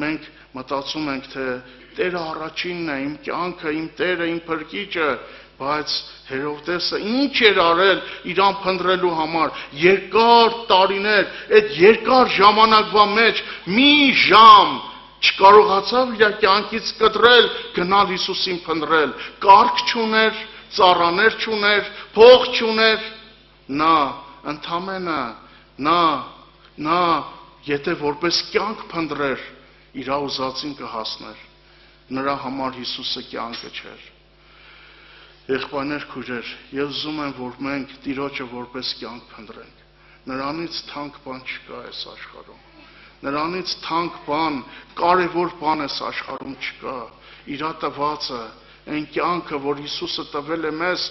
Մենք մտածում ենք, թե Տերը առաջինն է, իմ կյանքը, իմ Տերը, իմ Փրկիչը, բայց Հերովդեսը ինչ էր արել իրան փնտրելու համար, երկար տարիներ, այդ երկար ժամանակվա մեջ մի ժամ չկարողացավ իր կյանքից կտրել, գնալ Հիսուսին փնտրել, կարգ չուներ, ծառաներ չուներ, փող չուներ, նա ընդամենը նա եթե որպես կյանք փնտրեր, իր ուզածին կհասներ, նրա համար Հիսուսը կյանքը չէր։ Եղբայրներ, քույրեր, ես ուզում եմ, որ մենք Տիրոջը որպես կյանք փնտրենք։ Նրանից թանկ բան չկա այս աշխարհում։ Նրանից թանկ բան, կարևոր բան այս աշխարհում չկա։ Իր տվածը, այն կյանքը, որ Հիսուսը տվել է մեզ,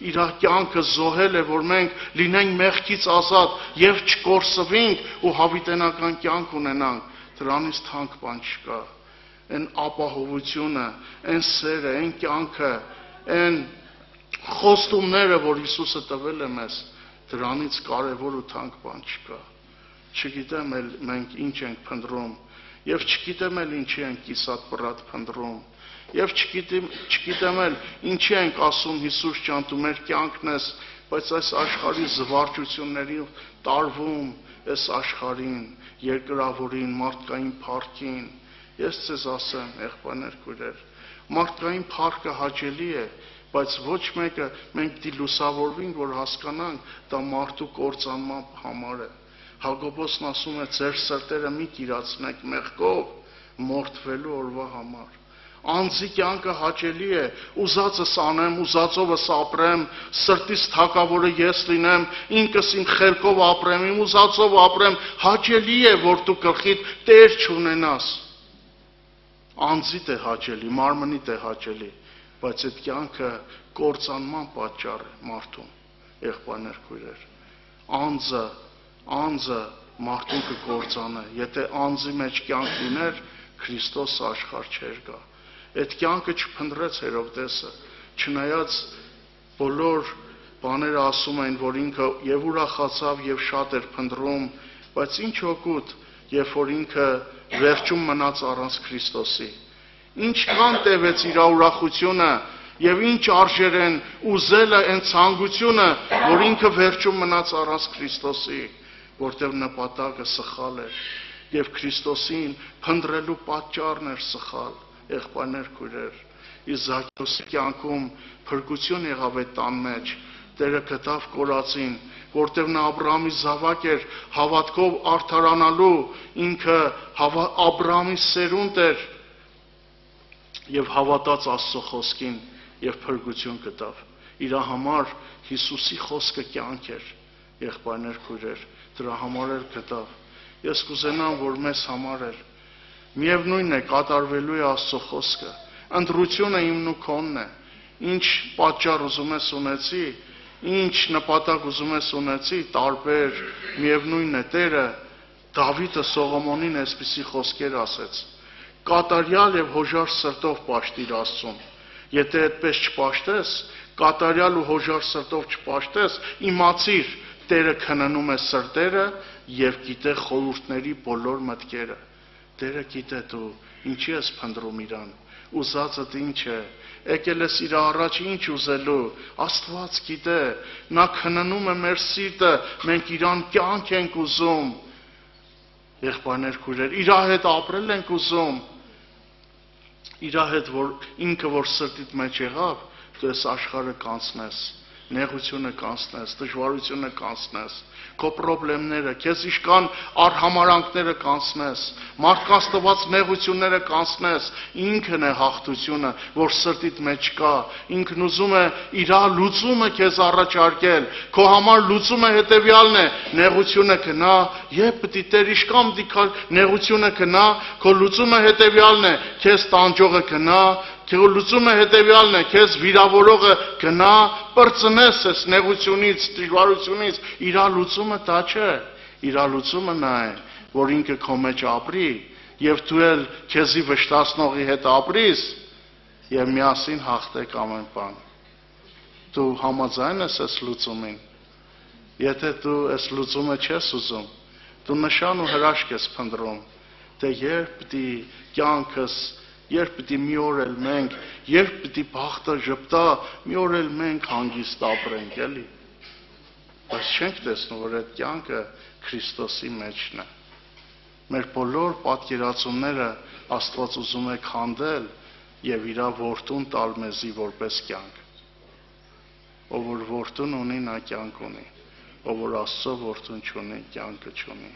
իր կյանքը զոհել է, որ մենք լինենք մեղքից ազատ եւ չկորսվենք ու հավիտենական կյանք ունենանք։ Դրանից թանկ բան չկա։ Այն ապահովությունը, այն սերը, այն կյանքը, այն խոստումները, որ Հիսուսը տվել է մեզ, դրանից կարևոր ու թանկ բան չկա։ Չգիտեմ էլ մենք ինչ ենք փնտրում, եւ չգիտեմ էլ ինչի ենք կիսատ պրատ փնտրում, եւ չգիտեմ էլ ինչի ենք ասում Հիսուս ջան, դու մեր կյանքն ես, բայց այս աշխարհի զվարճությունների տարվում, այս աշխարհին, երկրավորին, մարդկային փառքին, ես ձեզ ասեմ, եղբայրներ, քույրեր, մարդկային փառքը հաճելի է, բայց ոչ մեկը մենք դի լուսավորվենք, որ հասկանանք, դա մարդու կործանման համար է։ Հակոբոսն ասում է, ձեր սրտերը մի կիրացնեք մեղքով, մորթվելու օրվա համար։ Անձի կյանքը հաճելի է, ուզածս անեմ, ուզածովս ապրեմ, սրտիս թակավորը ես լինեմ, ինքս իմ խելքով ապրեմ, իմ ուզածով ապրեմ, հաճելի է, որ դու գլխիդ տեր չունենաս։ Անձիդ է հաճելի, մարմնիդ է հաճելի, բայց այդ կյանքը կործանման պատճառ է մարդուն, եղբայրներ, քույրեր։ Անձը մարդուն կկործանե, եթե անձի մեջ կյանք լիներ, Քրիստոս աշխարհ չէր գա։ Այդ կյանքը չփնտրեց Հերովդեսը, չնայած բոլոր բաները ասում են, որ ինքը եւ ուրախացավ եւ շատ էր փնտրում, բայց ինչ օգուտ, երբ որ ինքը վերջում մնաց առանց Քրիստոսի։ Ինչքան տևեց իր ուրախությունը եւ ինչ արժեր են ուզելը այն ցանկությունը, որ ինքը վերջում մնաց առանց Քրիստոսի, որտեղ նպատակը սխալ էր եւ Քրիստոսին փնտրելու պատճառն էր սխալ, եղբայրներ, քույրեր։ Զաքեոսի կյանքում փրկություն եղավ այդ տան մեջ, Տերը գտավ կորածին, որտեղ նա Աբրահամի զավակ էր, հավատքով արդարանալու, ինքը Աբրահամի սերունդ էր եւ հավատաց Աստծո խոսքին եւ փրկություն գտավ։ Իր համար Հիսուսի խոսքը կյանք էր, եղբայրներ, քույրեր, դրա համար էլ գտավ։ Ես կուզենամ, որ մեզ համար էլ միևնույնն է կատարվելու է Աստծո խոսքը։ Ընտրությունը իմն ու քոնն է։ Ինչ պատճառ ուզում ես ունեցի, ինչ նպատակ ուզում ես ունեցի, տարբեր, միևնույնն է Տերը Դավիթը Սողոմոնին այսպիսի խոսքեր ասեց. կատարյալ եւ հոժար սրտով պաշտիր Աստծուն։ Եթե այդպես չպաշտես, կատարյալ ու հոժար սրտով չպաշտես, իմացիր, Տերը քննում է սրտերը եւ գիտե խորհուրդների բոլոր մտքերը։ Տերը գիտե դու ինչի ես փնտրում իրան, ուզածդ ինչ է, եկել ես իր առաջ ինչ ուզելու, Աստված գիտե, նա քննում է մեր սիրտը, մենք իրան կյանք ենք ուզում, եղբայրներ, քույրեր, իր հետ ապրել ենք ուզում, իր հետ որ ինքը որ սրտիդ մեջ եղավ, դու այս աշխարհը կանցնես, նեղությունը կանցնես, դժվարությունը կանցնես, քո խնդիրները, քեզ իշքան արհամարանքները կանցնես, մարդկանց տված նեղությունները կանցնես, ինքն է հաղթությունը, որ սրտիդ մեջ կա, ինքն ուզում է իր լուծումը քեզ առաջարկել, քո համար լուծումը հետևյալն է, նեղությունը գնա, եւ պիտի Տեր իշքան դիքալ նեղությունը գնա, քո լուծումը հետևյալն է, քեզ տանջողը գնա, քո լուծումը հետևյալն է, քեզ վիրավորողը գնա, բրծնես այս նեղությունից, դժվարությունից, իր լուծումը դա չէ, իր լուծումը նա է, որ ինքը քո մեջ ապրի, եւ դու էլ քեզի վշտացնողի հետ ապրիս, եւ միասին հաղթեք ամեն բան։ Դու համաձայն ես այս լուծումին։ Եթե դու այս լուծումը չես ուզում, դու նշան ու հրաշք ես փնտրում, թե երբ պիտի կյանքս Երբ պիտի մի օր էլ մենք, երբ պիտի բախտը ժպտա, մի օր էլ մենք հանգիստ ապրենք, էլի։ Բայց չենք տեսնում, որ այդ կյանքը Քրիստոսի մեջն է։ Մեր բոլոր պատկերացումները Աստված ուզում է քանդել եւ իր որդուն տալ մեզի որպես կյանք։ Ով որ որդուն ունի, նա կյանք ունի։ Ով որ Աստծո որդուն չունի, կյանքը չունի։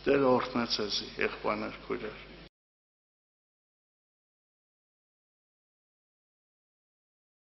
Տերը օրհնե ձեզի, եղբայրներ, քույրեր։